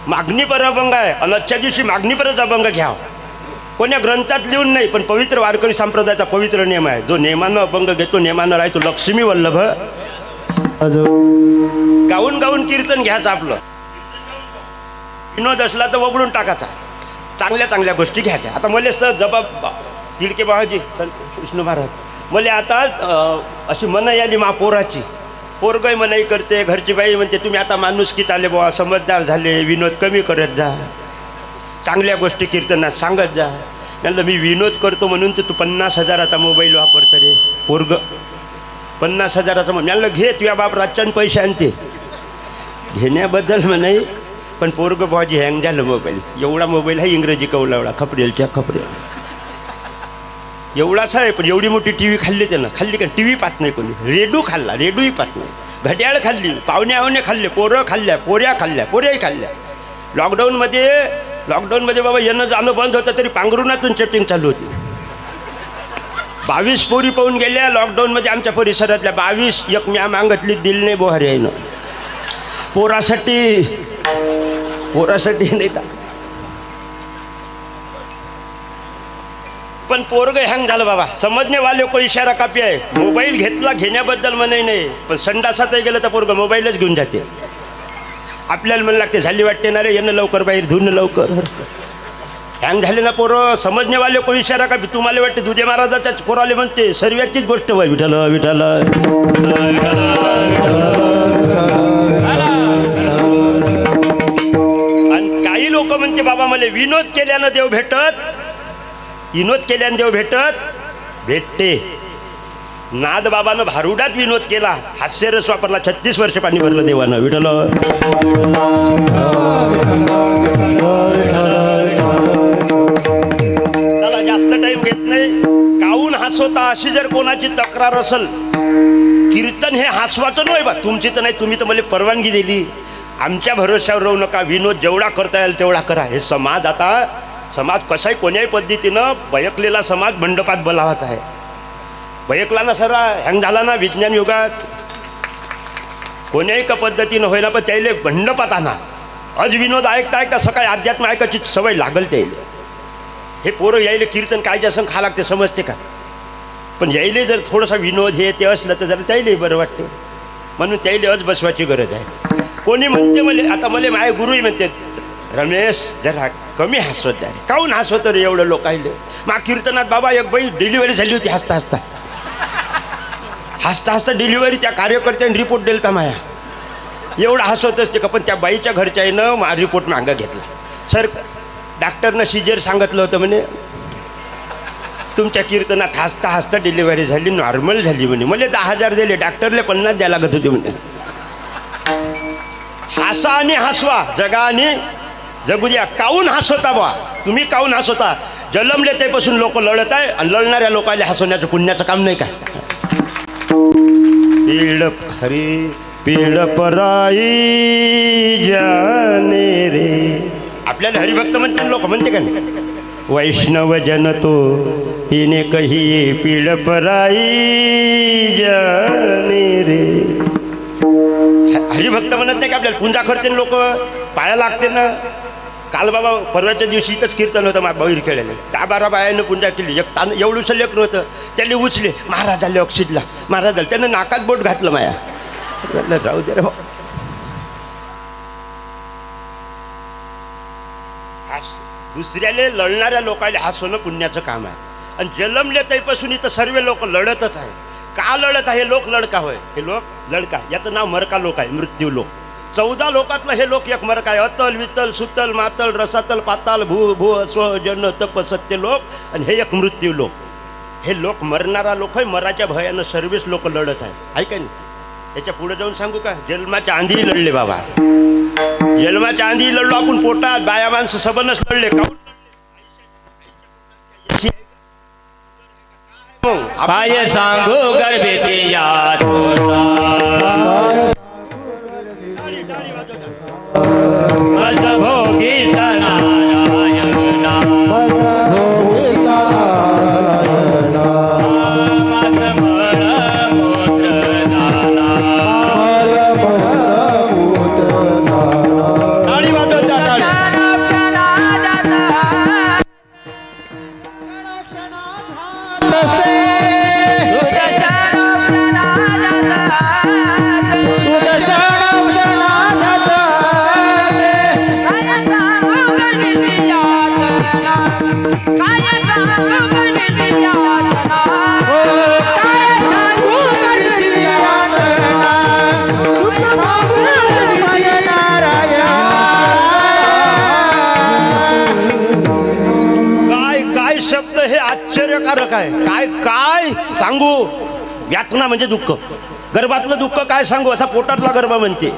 मागणीपर अभंग आहे आणि आजच्या दिवशी मागणीपरच अभंग घ्या. कोण्या ग्रंथात लिहून नाही, पण पवित्र वारकरी संप्रदायाचा पवित्र नियम आहे. जो नेमानं अभंग घेतो नेमानं राहतो. लक्ष्मी वल्लभ गाऊन गाऊन कीर्तन घ्यायचं आपलं. विनोद असला तर वगळून टाकायचा. चांगल्या चांगल्या गोष्टी घ्यायच्या. आता मलाच तर जबाब तिडके बाबाजी संत विष्णू महाराज मला आता अशी मनाई आली महापोराची. पोरगय मनाई करते, घरची बाई म्हणते तुम्ही आता माणुसकीत आले बुवा, समजदार झाले, विनोद कमी करत जा, चांगल्या गोष्टी कीर्तनात सांगत जा. म्हणलं मी विनोद करतो म्हणून तर तू 50,000चा मोबाईल वापरतो रे पोरग. 50,000चा म्हणलं घे, तुझ्या बाप रातच्यान पैसे आणते. घेण्याबद्दल म्हणाई, पण पोरग बुवाजी हँग झालं मोबाईल. एवढा मोबाईल आहे इंग्रजी कवलावळा, खपरेलच्या खपरेल एवढाच आहे. पण एवढी मोठी टी व्ही खाल्ली त्यानं. खाल्ली का? टी व्ही पाहत नाही कोणी. रेडू खाल्ला, रेडूही पाहत नाही. घड्याळ खाल्ली, पाहुण्यावणे खाल्ले, पोरं खाल्ल्या, पोऱ्याही खाल्ल्या. लॉकडाऊनमध्ये बाबा येणं जाणं बंद होतं तरी पांघरुणातून चॅटिंग चालू होती. 22 पोरी पाहून गेल्या लॉकडाऊनमध्ये आमच्या परिसरातल्या. 22 एक म्या मागतली दिल नाही बोहारी आहे ना पोरासाठी नाही. पण पोरग हँग झालं बाबा. समजणे वाले को इशारा कापी आहे. मोबाईल घेतला घेण्याबद्दल म्हणाय नाही, पण संडासातही गेलं तर पोरग मोबाईलच घेऊन जाते. आपल्याला म्हणू लागते झाली वाटते ना रे, येणं लवकर बाहेर धुणं लवकर. हँग झाले ना पोरं. समजणे वाले को इशारा कापी. तुम्हाला वाटते दुधे महाराजाच्याच पोराले म्हणते सर्वांचीच गोष्ट होय. विठ्ठल विठ्ठल. आणि काही लोक म्हणते बाबा मला विनोद केल्यानं देव भेटत, विनोद केल्यानं देव भेटते. नाद बाबानं भारुडात विनोद केला, हास्यरस वापरला, 36 वर्ष पाणी भरलं देवानं. विठ्ठल. चला जास्त टाइम घेत नाही. काहून हसवता अशी जर कोणाची तक्रार असेल, कीर्तन हे हसवाचं नाही बा. तुमची तर नाही, तुम्ही तर मला परवानगी दिली. आमच्या भरोश्यावर राहू नका. विनोद जेवढा करता येईल तेवढा करा. हे समाज कसाही कोण्याही पद्धतीनं बयकलेला समाज मंडपात बोलावाचा आहे. बयकला ना सरा हँग झाला ना विज्ञान युगात, कोण्याही का पद्धतीनं होईना, पण त्याला मंडपात आणा. आज विनोद ऐकता सकाळी अध्यात्म ऐकायची सवय लागल त्याला. हे पोरं यायले कीर्तन काय जास्त खा लागते समजते का? पण यायले जर थोडासा विनोद हे ते असलं तर जरा त्याला बरं वाटते. म्हणून त्याला आज बसवायची गरज आहे. कोणी म्हणते मला, आता मला माझे गुरुही म्हणते रमेश जरा कमी हसवत द्या. काहून हसवत रे एवढं लोकायले? मा कीर्तनात बाबा एक बाई डिलिव्हरी झाली होती. हसता डिलिव्हरी त्या कार्यकर्त्याने रिपोर्ट दिलता माया. एवढं हसवत असते का? पण त्या बाईच्या घरच्यानं मा रिपोर्ट मागं घेतला. सर डॉक्टरनं सिजर सांगितलं होतं म्हणे. तुमच्या कीर्तनात हसता हसता डिलिव्हरी झाली, नॉर्मल झाली म्हणे. मला 10,000 दिले, डॉक्टरले 50 द्यायला लागत होते म्हणे. हसा आणि हसवा, जगा आणि जगू द्या. काऊन हसवता बा तुम्ही, काऊन हसवता? जन्मले तेपासून लोक लढत आहे आणि लढणाऱ्या लोकांना हसवण्याचं पुण्याचं काम नाही काय? पीड हरी पीड पराई जाने रे. आपल्याला हरिभक्त म्हणते लोक, म्हणते का नाही? वैष्णव जन तो तिने कही पीड पराई जाने रे. हरिभक्त म्हणत नाही का आपल्याला? पूजा करते लोक, पाया लागते ना. काल बाबा परवाच्या दिवशी इथंच कीर्तन होतं, मा बाहेर खेळायला 10-12 बायानं पूजा केली. एक तान एवढंसं लेकरं होतं, त्याने उचले, महाराज आले अक्षितला, महाराज आले. त्यानं नाकात बोट घातलं माया. राहू दे रे भाऊ. दुसऱ्याले लढणाऱ्या लोकांना हसवणं पुण्याचं काम आहे. आणि जन्मले त्यापासून इथं सर्व लोक लढतच आहे. का लढत आहे? लोक लडका होय. हे लोक लडका, याचं नाव मरका लोक आहे, मृत्यू लोक. 14 लोकातलं हे लोक एक मरका आहे. अतल वितल सुतल मातल रसातल पाताल भू भू स्व जन तप सत्य लोक, आणि हे एक मृत्यू लोक. हे लोक मरणारा लोक आहे. मराच्या भयानं सर्वच लोक लढत आहे. ऐका नाही, याच्या पुढे जाऊन सांगू का? जन्माच्या आधी लढले बाबा, जन्माच्या आधी लढलो आपण. पोटात बाया माणसं सबनच लढले. काऊन? काय सांगू गर्भेची याद भोगी शब्द हे आश्चर्यकारक आहे. काय काय सांगू? यातना म्हणजे दुःख, गर्भातलं दुःख काय सांगू? असा पोटातला गर्भ म्हणते.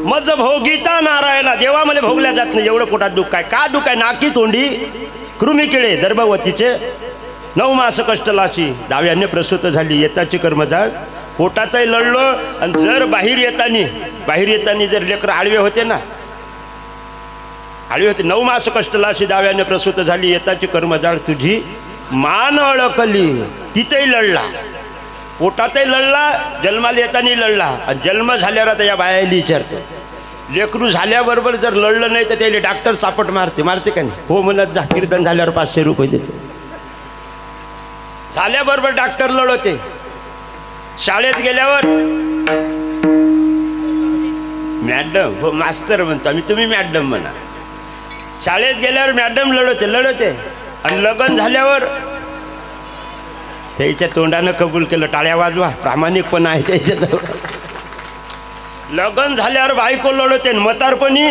मज भोगिता नारायणा, देवा मला भोगल्या जात नाही, एवढं पोटात दुःख आहे. का दुःख आहे? नाकी तोंडी कृमी किडे गर्भवतीचे 9 मास कष्टलाशी. दाव्याने प्रसूत झाली, येताची कर्मजाळ. पोटातही लढलो, आणि जर बाहेर येतानी जर लेकरं आडवे होते ना, आडवी होती. 9 मास कष्टलाशी दाव्याने प्रसूत झाली, येताची कर्मजाळ तुझी मान अडकली. तिथेही लढला, पोटातही लढला, जन्माला येताना लढला. आणि जन्म झाल्यावर आता या बायाला विचारतो, लेकरू झाल्याबरोबर जर लढलं नाही तर त्याला डॉक्टर चापट मारते का नाही? हो म्हणत जा, कीर्तन झाल्यावर 500 रुपये देतो. झाल्याबरोबर डॉक्टर लढवते. शाळेत गेल्यावर मॅडम, हो मास्तर म्हणतो आम्ही, तुम्ही मॅडम म्हणा. शाळेत गेल्यावर मॅडम लढवते. आणि लग्न झाल्यावर त्याच्या तोंडानं कबूल केलं. टाळ्या वाजवा, प्रामाणिकपणा आहे त्याच्यात. लग्न झाल्यावर बायको लढवते. म्हातारपणी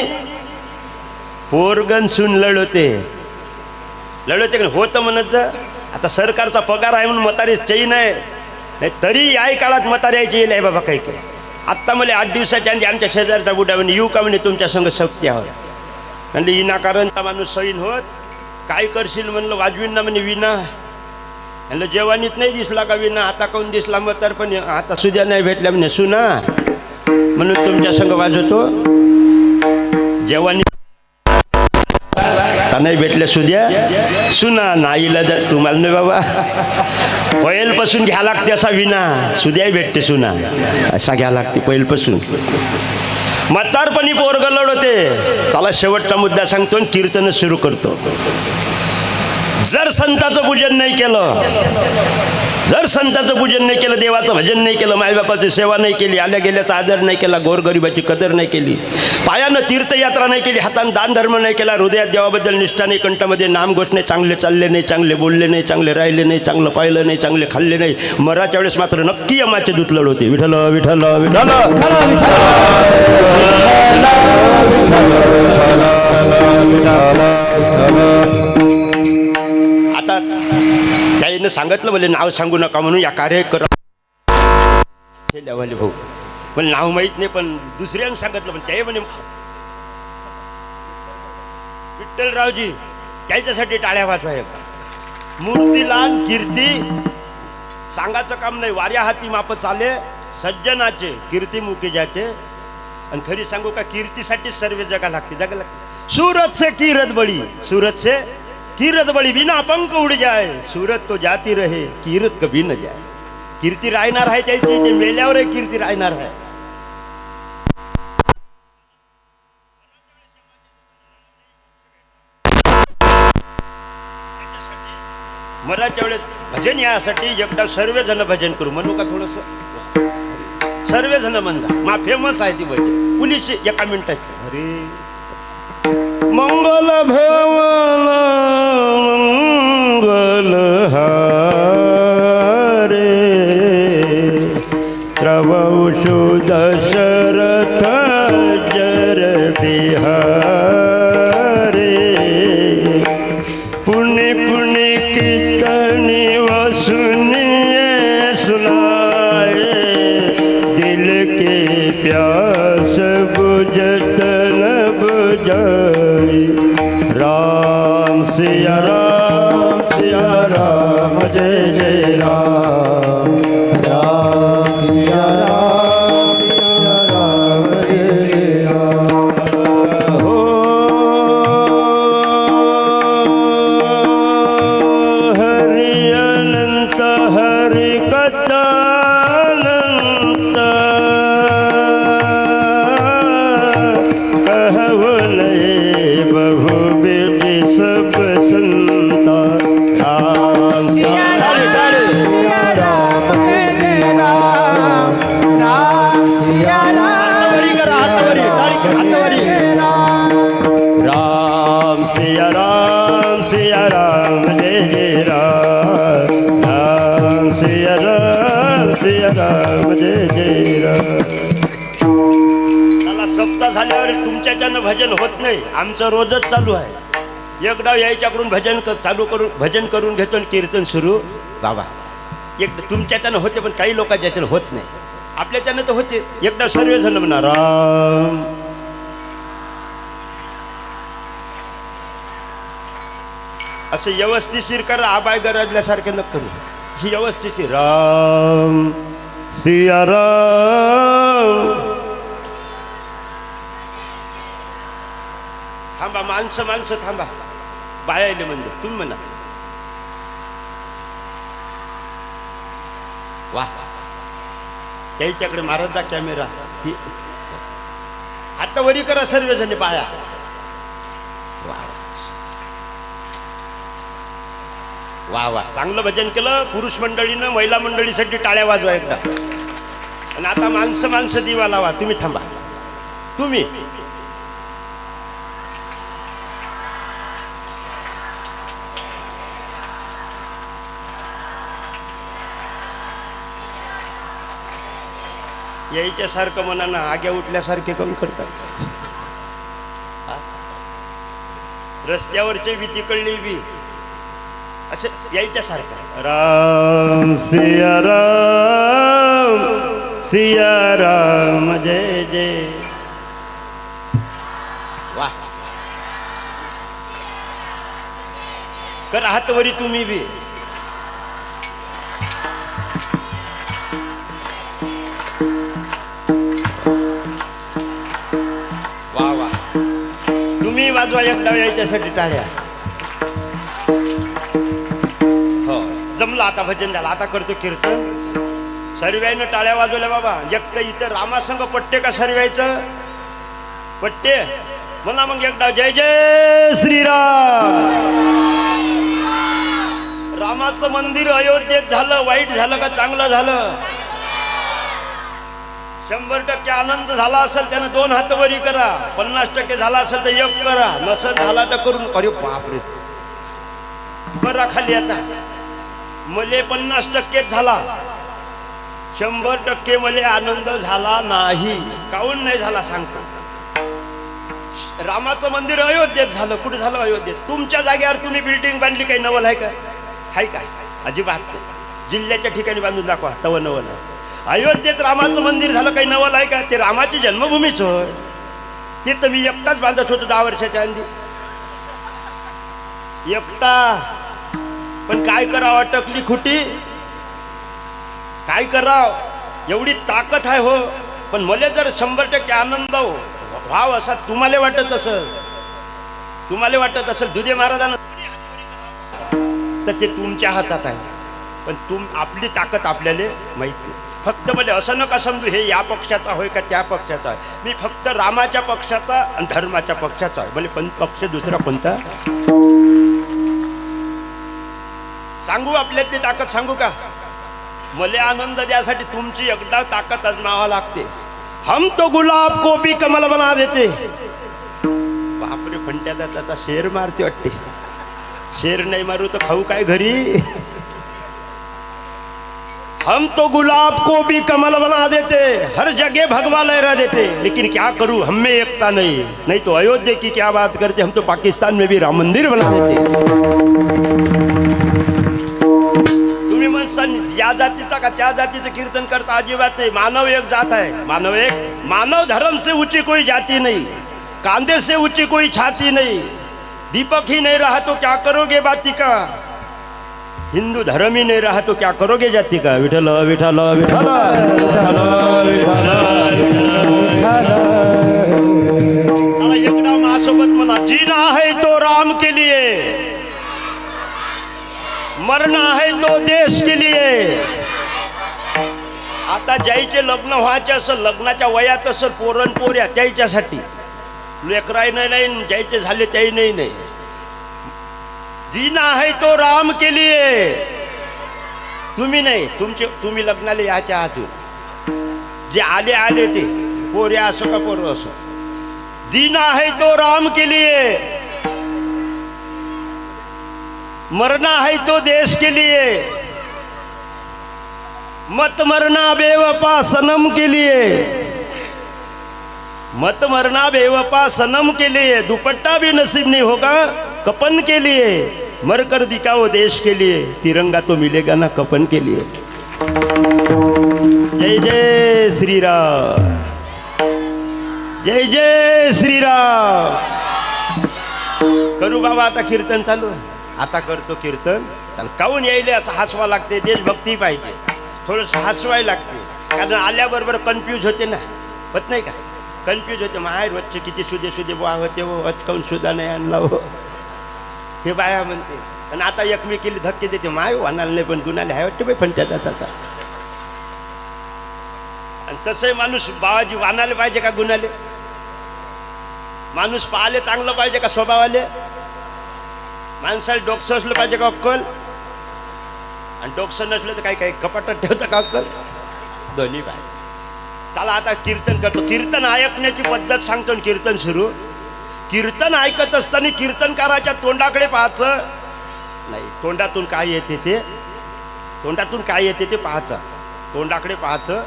पोरगण सून लढवते का होतं म्हणत. आता सरकारचा पगार आहे म्हणून म्हातारी चैन आहे, नाही तरी याही काळात म्हातारी यायची येईल आहे बाबा. काही आत्ता मला 8 दिवसाच्या आधी आमच्या शेजारचा बुडा म्हणे, येऊ का म्हणे तुमच्या संग सक्ती आहोत. म्हणजे विनाकारणचा माणूस सैन होत. काय करशील म्हणलं, वाजवीन ना म्हणे विना. म्हणलं जेवणीत नाही दिसला का विना? आता काऊन दिसला? मग तर पण आता सुद्या नाही भेटल्या म्हणे सुना, म्हणून तुमच्या संग वाजवतो. जेवणी आता नाही भेटल्या सुद्या सुना. नाईला जर तुम्हाला नाही बाबा, पहिलपासून घ्या लागते असा विना. सुद्याही भेटते सुना, असा घ्या लागते पहिलपासून. म्हातारपणी पोरग लढवते. चला शेवटचा मुद्दा सांगतो आणि कीर्तन सुरू करतो. जर संताचं पूजन नाही केलं, देवाचं भजन नाही केलं, मायबापाची सेवा नाही केली, आल्या गेल्याचा आदर नाही केला, गोरगरिबाची कदर नाही केली, पायानं तीर्थयात्रा नाही केली, हातानं दान धर्म नाही केला, हृदयात देवाबद्दल निष्ठा नाही, कंठामध्ये नामघोष नाही, चांगले चालले नाही, चांगले बोलले नाही, चांगले राहिले नाही, चांगलं पाहिलं नाही, चांगले खाल्ले नाही, मराच्या वेळेस मात्र नक्की यमाचे दूत लढवते. विठ्ठल विठ्ठल विठ्ठल. आता त्याईनं सांगितलं मला नाव सांगू नका म्हणून या कार्यक्रम लेवाले भाऊ मला नाव माहीत नाही पण दुसऱ्यानं सांगितलं पण त्याही म्हणे विठ्ठलरावजी त्याच्यासाठी टाळ्या वाजवाय मूर्तीलान कीर्ती सांगायचं काम नाही वाऱ्या हाती माप चाले सज्जनाचे कीर्तिमुखी जाते आणि खरी सांगू का कीर्तीसाठी सर्व जगा लागते सूरत से कीरत बड़ी सूरत से कीरत बड़ी बिना पंख उड़ जाए सूरत तो जाती रहे कीरत कभी न जाए कीर्ती राहणार आहे त्याची ते मेल्यावर कीर्ती राहणार आहे मराठ्या वेळेस भजन यासाठी एकदा सर्वजण भजन करू म्हणू का थोडस सर्वजण म्हणता मा फेमस आहे ती भजन पोलीस एका मिनिटाची अरे मंगल भवन मंगल हारे प्रभु दशरथ जर बिहारे पुण्य पुण्य कीर्तनी वसुनिए सुनाए दिल के प्यास बुझत न बुझाई राम सिया राम जय जय राम राम सिया राम जय जय राम। हो हरि अनंत हरि कथा अनंत कहवले बहु बेटी सब संता राम सिया राम सिया राम जय जय राम राम सिया राम हातवरी राम सिया राम जय जय राम राम सिया राम जय जय राम मला सप्ताह झाल्यावर तुमच्याच्यानं भजन होत नाही आमचं रोजच चालू आहे एकदा यायच्याकडून भजन करून घेतो आणि कीर्तन सुरू बाबा एकदा तुमच्याच्यानं होते पण काही लोकांच्याच्यानं होत नाही आपल्याच्यानं तर होते एकदा सर्वजण म्हणा राम असं व्यवस्थिशीर करा आबाय गरजल्यासारखे न करू ही व्यवस्थिशीर राम सिया राम थांबा माणसं थांबा बायाले म्हणजे तुम्ही म्हणा वा त्याच्याकडे मारत जा कॅमेरा आता वरी करा सर्वजण बाया वा वा वा चांगलं भजन केलं पुरुष मंडळीनं महिला मंडळीसाठी टाळ्या वाजवा एकदा आणि आता माणसं दिवा लावा तुम्ही थांबा तुम्ही यायच्यासारखं मनानं आग्या उठल्यासारखे कमी करतात रस्त्यावरचे भीती कळली बी अच्छा यायच्यासारखं राम सिया राम जय जय वा कर हातवरी तुम्ही बी वा वा तुम्ही वाजवा एकदा यायच्यासाठी टाळ्या हो जमलं आता भजन झालं आता करतो कीर्तन सर्व्यानं टाळ्या वाजवल्या बाबा एक तर इथं रामासंग पट्टे का सर्व्याचं पट्टे म्हणा मग एकदा जय जय श्रीराम रामाचं मंदिर अयोध्येत झालं वाईट झालं का चांगलं झालं 100% आनंद झाला असेल त्यानं 2 हात वरी करा 50% झाला असेल तर 1 करा नसेल झाला तर करून अरे बापरे करा खाली आता मले 50% झाला 100% मले आनंद झाला नाही काहून नाही झाला सांगतो रामाचं मंदिर अयोध्येत झालं कुठे झालं अयोध्येत तुमच्या जागेवर तुम्ही बिल्डिंग बांधली काही नवल आहे हाय काय? अजिबात नाही. जिल्ह्याच्या ठिकाणी बांधून दाखवा तव नवल आहे. अयोध्येत रामाचं मंदिर झालं काही नवल आहे का? ते रामाची जन्मभूमीच होय. ते तर मी एकटाच बांधत होतो 10 वर्षाच्या आधी, एकटा. पण काय करावं, अटकली खुटी, काय करावं? एवढी ताकद आहे हो. पण मला जर 100% आनंद व्हाव असा तुम्हाला वाटत असेल दुधे महाराजांना, तर ते तुमच्या हातात आहे. पण आपली ताकद आपल्याला माहीत नाही. फक्त मला असं नका समजू हे या पक्षाचा होय का त्या पक्षाचा आहे. मी फक्त रामाच्या पक्षाचा आणि धर्माच्या पक्षाचा आहे. मला पण पक्ष दुसरा कोणता सांगू? आपल्यातली ताकद सांगू का? मला आनंद द्यासाठी तुमची एकदा ताकद आजमावा लागते. हम तो गुलाब को भी कमल बना देते. बापरे, फंट्या त्याचा शेर मारते वाटते. शेर नाही मारू तर खाऊ काय घरी? हम तो गुलाब को भी कमल बना देते, हर जगह भगवा लहरा देते, लेकिन क्या करूं हम में एकता नहीं तो अयोध्या की क्या बात करते, हम तो पाकिस्तान में भी राम मंदिर बना देते. तुम्ही म्हणसान या जातीचा का त्या जातीचं कीर्तन करता, अजिबात नाही. मानव एक जात है, मानव धर्म से ऊंची कोई जाति नहीं, कांधे से ऊंची कोई छाती नहीं, दीपक ही नहीं रहा तो क्या करोगे बाती का, हिंदू धर्म ही नहीं रहा तो क्या करोगे जाति का. विठल विठल विठल एकदा माझ्यासोबत म्हणा, जीना है तो राम के लिए, मरना है तो देश के लिए. आता ज्याचे लग्न व्हायचे असेल, लग्नाच्या वयात असेल, पोरण पोऱ्या त्याच्यासाठी, लेकराय नाही, ज्याचे झाले त्याही नाही. जीना है तो राम के लिए. तुम्ही नाही, तुम्ही लग्नाला याच्या आतून जे आले ते पोऱ्या असो का पोरं असो. जीना है तो राम के लिए, मरना है तो देश के लिए, मत मरना बेवफा सनम के लिए, मत मरना बेवफा सनम के लिए. दुपट्टा भी नसीब नहीं होगा कपन के लिए, मर कर दिखाओ देश के लिए, तिरंगा तो मिलेगा ना कपन के लिए. जय जय श्री राम, जय जय श्री राम. करू बाबा आता कीर्तन चालू. आता करतो कीर्तन. काहून यायले असं हसवा लागते, देशभक्ती पाहिजे, थोडंसं हसवाय लागते. कारण आल्याबरोबर कन्फ्यूज होते ना, होत नाही का? कन्फ्यूज होते. माय रोजचे किती सुदे बुवा होते हो, अचकावून सुद्धा नाही आणला हो, हे बाया म्हणते. आणि आता एकमेकीला धक्के देते. माय वानाला नाही पण गुन्हाले आहे वाटते बाई फंट्या जातात. आणि तसंही माणूस बाबाजी वानाले पाहिजे का गुन्हाले? माणूस पाहाले चांगलं पाहिजे का स्वभावाले? माणसाला डोकसं असलं पाहिजे का अक्कल? आणि डोकसं नसलं तर काही कपाटात ठेवतं का अक्कल? दोन्ही पाहिजे. चला आता कीर्तन करतो. कीर्तन ऐकण्याची पद्धत सांगतो. कीर्तन सुरू. कीर्तन ऐकत असताना कीर्तनकाराच्या तोंडाकडे पाहायचं नाही. तोंडातून काय येते ते पाहायचं. तोंडाकडे पाहायचं.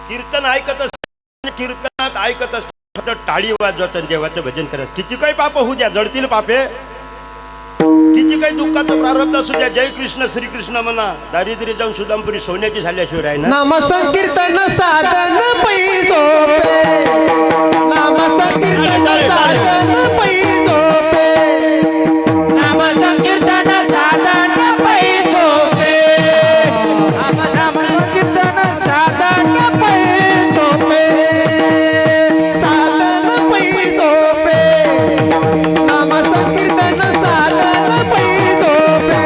कीर्तन ऐकत असताना, कीर्तनात ऐकत असताना टाळी वाजवत देवाचं भजन करायचं. किती काही पाप होऊ द्या, जडतील पापे, किती काही दुःखाचं प्रारब्ध असू द्या, जय कृष्ण श्रीकृष्ण म्हणा. दारिद्र्य जाऊन सुदामपुरी सोन्याची झाल्याशिवाय आहे ना. नाम संकीर्तन साधन पै सोपे, नाम संकीर्तन साधन पै सोपे, नाम संकीर्तन साधन पै सोपे, नाम संकीर्तन साधन पै सोपे, साधन पै सोपे, नाम संकीर्तन साधन पै सोपे,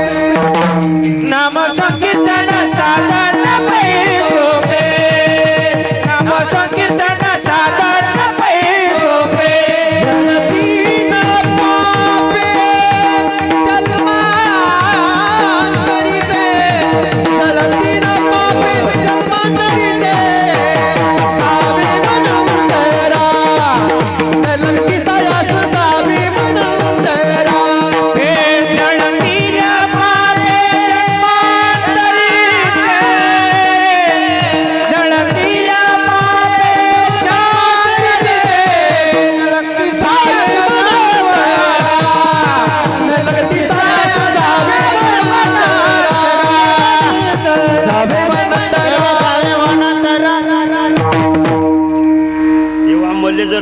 नाम संकीर्तन साधन पै सोपे, नाम संकीर्तन साधन पै सोपे.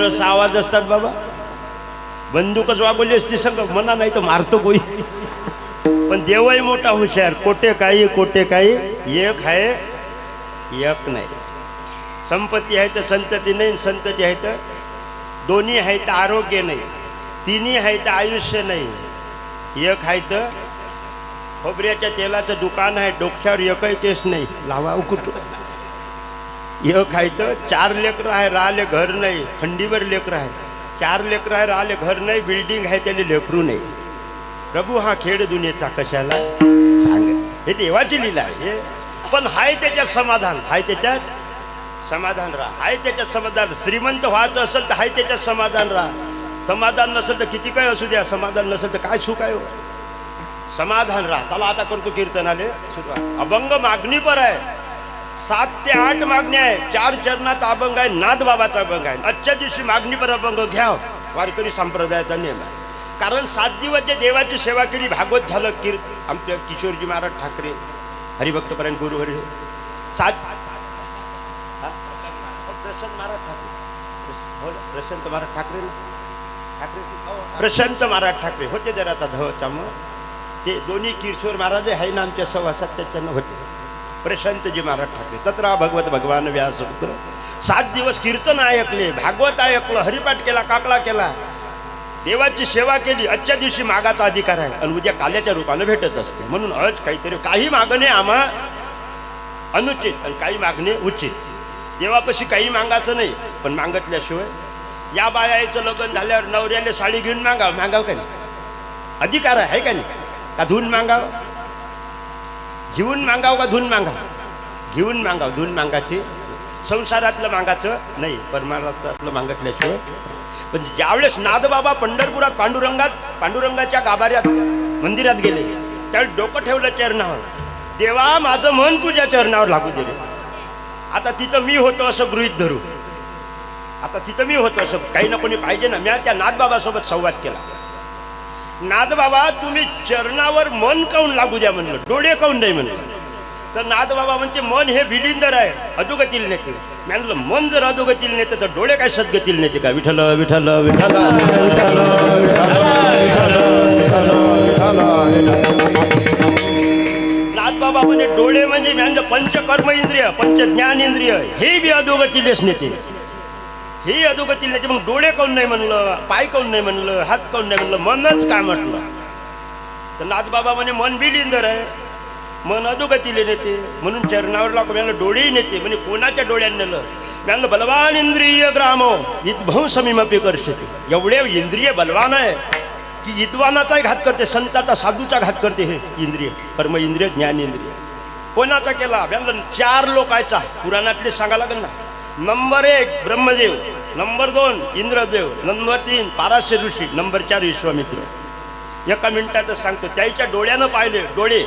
5-6 आवाज असतात बाबा. बंदूकच वागवली असती संग मना नाही तर मारतो कोई. पण देवही मोठा हुशार. कोटे काही एक आहे एक नाही. संपत्ती आहे तर संतती नाही, संतती आहे तर दोन्ही आहे तर आरोग्य नाही, तिन्ही आहे तर आयुष्य नाही. एक आहे तर खोबऱ्याच्या तेलाचं दुकान आहे, डोक्यावर एकही केस नाही, लावा कुठं. एक आहे तर 4 लेकरं आहे, राहिले घर नाही, खंडीवर लेकरं आहे. 4 लेकरं आहे, राहिले घर नाही, बिल्डिंग आहे त्याला लेकरू नाही. प्रभू हा खेळ दुनियेचा कशाला सांग. हे देवाची लीला आहे. पण हाय त्याच्यात समाधान, हाय त्याच्यात समाधान राहा, हाय त्याच्यात समाधान. श्रीमंत व्हायचं असेल तर हाय त्याच्यात समाधान राहा. समाधान नसेल तर किती काय असू द्या, समाधान नसेल तर काय सुख आहे हो. समाधान राहा. चला आता करतो कीर्तन आले सुरुवात. अभंग मागणी पर आहे. 7 ते 8 मागण्या आहे. 4 चरणात अभंग आहे, नाथ बाबाचा अभंग आहे. आजच्या दिवशी मागणी पर अभंग घ्या. वारकरी संप्रदायाचा नियम आहे. कारण 7 दिवस जे देवाची सेवा केली, भागवत झालं, आमच्या किशोरजी महाराज ठाकरे हरिभक्तपर्यंत गुरु हरी 7 प्रशांत महाराज ठाकरे, प्रशांत महाराज ठाकरे प्रशांत महाराज ठाकरे होते जरा आता धवचा. मग ते दोन्ही किशोर महाराज आहे ना आमच्या सहवासात, त्याच्यानं होते. प्रशांतजी महाराज ठाकरे तत्रा भगवत भगवान व्यासपुत्र. 7 दिवस कीर्तन ऐकले, भागवत ऐकलं, हरिपाठ केला, काकळा केला, देवाची सेवा केली. आजच्या दिवशी मागाचा अधिकार आहे आणि उद्या काल्याच्या रूपानं भेटत असते. म्हणून आज काहीतरी काही मागणे आम्हा अनुचित आणि काही मागणे उचित. देवापाशी काही मागायचं नाही, पण मागितल्याशिवाय या बायाचं लग्न झाल्यावर नवऱ्याने साडी घेऊन मागाव का नाही? अधिकार आहे का नाही? का धुवून मागाव, घेऊन मागाव का धुवून मागाव? घेऊन मागाव, धुवून मागायची. संसारातलं मागायचं नाही, परमार्थातलं मागितल्याशिवाय. पण ज्यावेळेस नाथबाबा पंढरपुरात पांडुरंगाच्या गाभाऱ्यात मंदिरात गेले, त्यावेळी डोकं ठेवलं चरणावर. देवा माझं मन तुझ्या चरणावर लागू दे रे. आता तिथं मी होतो असं गृहीत धरू. आता तिथं मी होतो असं काही ना कोणी पाहिजे ना. मी त्या नाथबाबासोबत संवाद केला. नाथबाबा तुम्ही चरणावर मन काऊन लागू द्या म्हणलं, डोळे काऊन नाही म्हणलं. तर नाथबाबा म्हणते मन हे विलिंदर आहे, अधोगतीला नेते. मी म्हणलं मन जर अधोगतीला नेते तर डोळे काय सद्गतीला नेते का? विठ्ठल विठ्ठल विठ्ठल नाथबाबा म्हणजे डोळे म्हणजे मी म्हणलं पंचकर्म इंद्रिय, पंच ज्ञान इंद्रिय हे बी अधोगतीलेच नेते, हे अधोगतीला नेते. मग डोळे काऊन नाही म्हणलं, पाय काऊन नाही म्हणलं, हात काऊन नाही म्हणलं, मनच काय म्हटलं. तर नाथबाबा म्हणे मन विलिंदर आहे, मन अधोगतीले नेते, म्हणून चरणावर लागू. म्हणलं डोळेही नेते, म्हणजे कोणाच्या डोळ्यानं नेलं? म्हणलं बलवान इंद्रिय ग्रामो विध्वंसमीमपी करशते. एवढे इंद्रिय बलवान आहे की विद्वानाचाही घात करते, संताचा साधूचा घात करते. हे इंद्रिय कर्म इंद्रिय ज्ञान इंद्रिय कोणाचा केला? म्हणलं 4 लोकांचा. पुराणातले सांगा लागेल ना. Number 1 Brahmadev, number 2 Indradev, number 3 Parashar ऋषी, नंबर 4 विश्वामित्र. एका मिनिटातच सांगतो. त्याच्या डोळ्यानं पाहिले. डोळे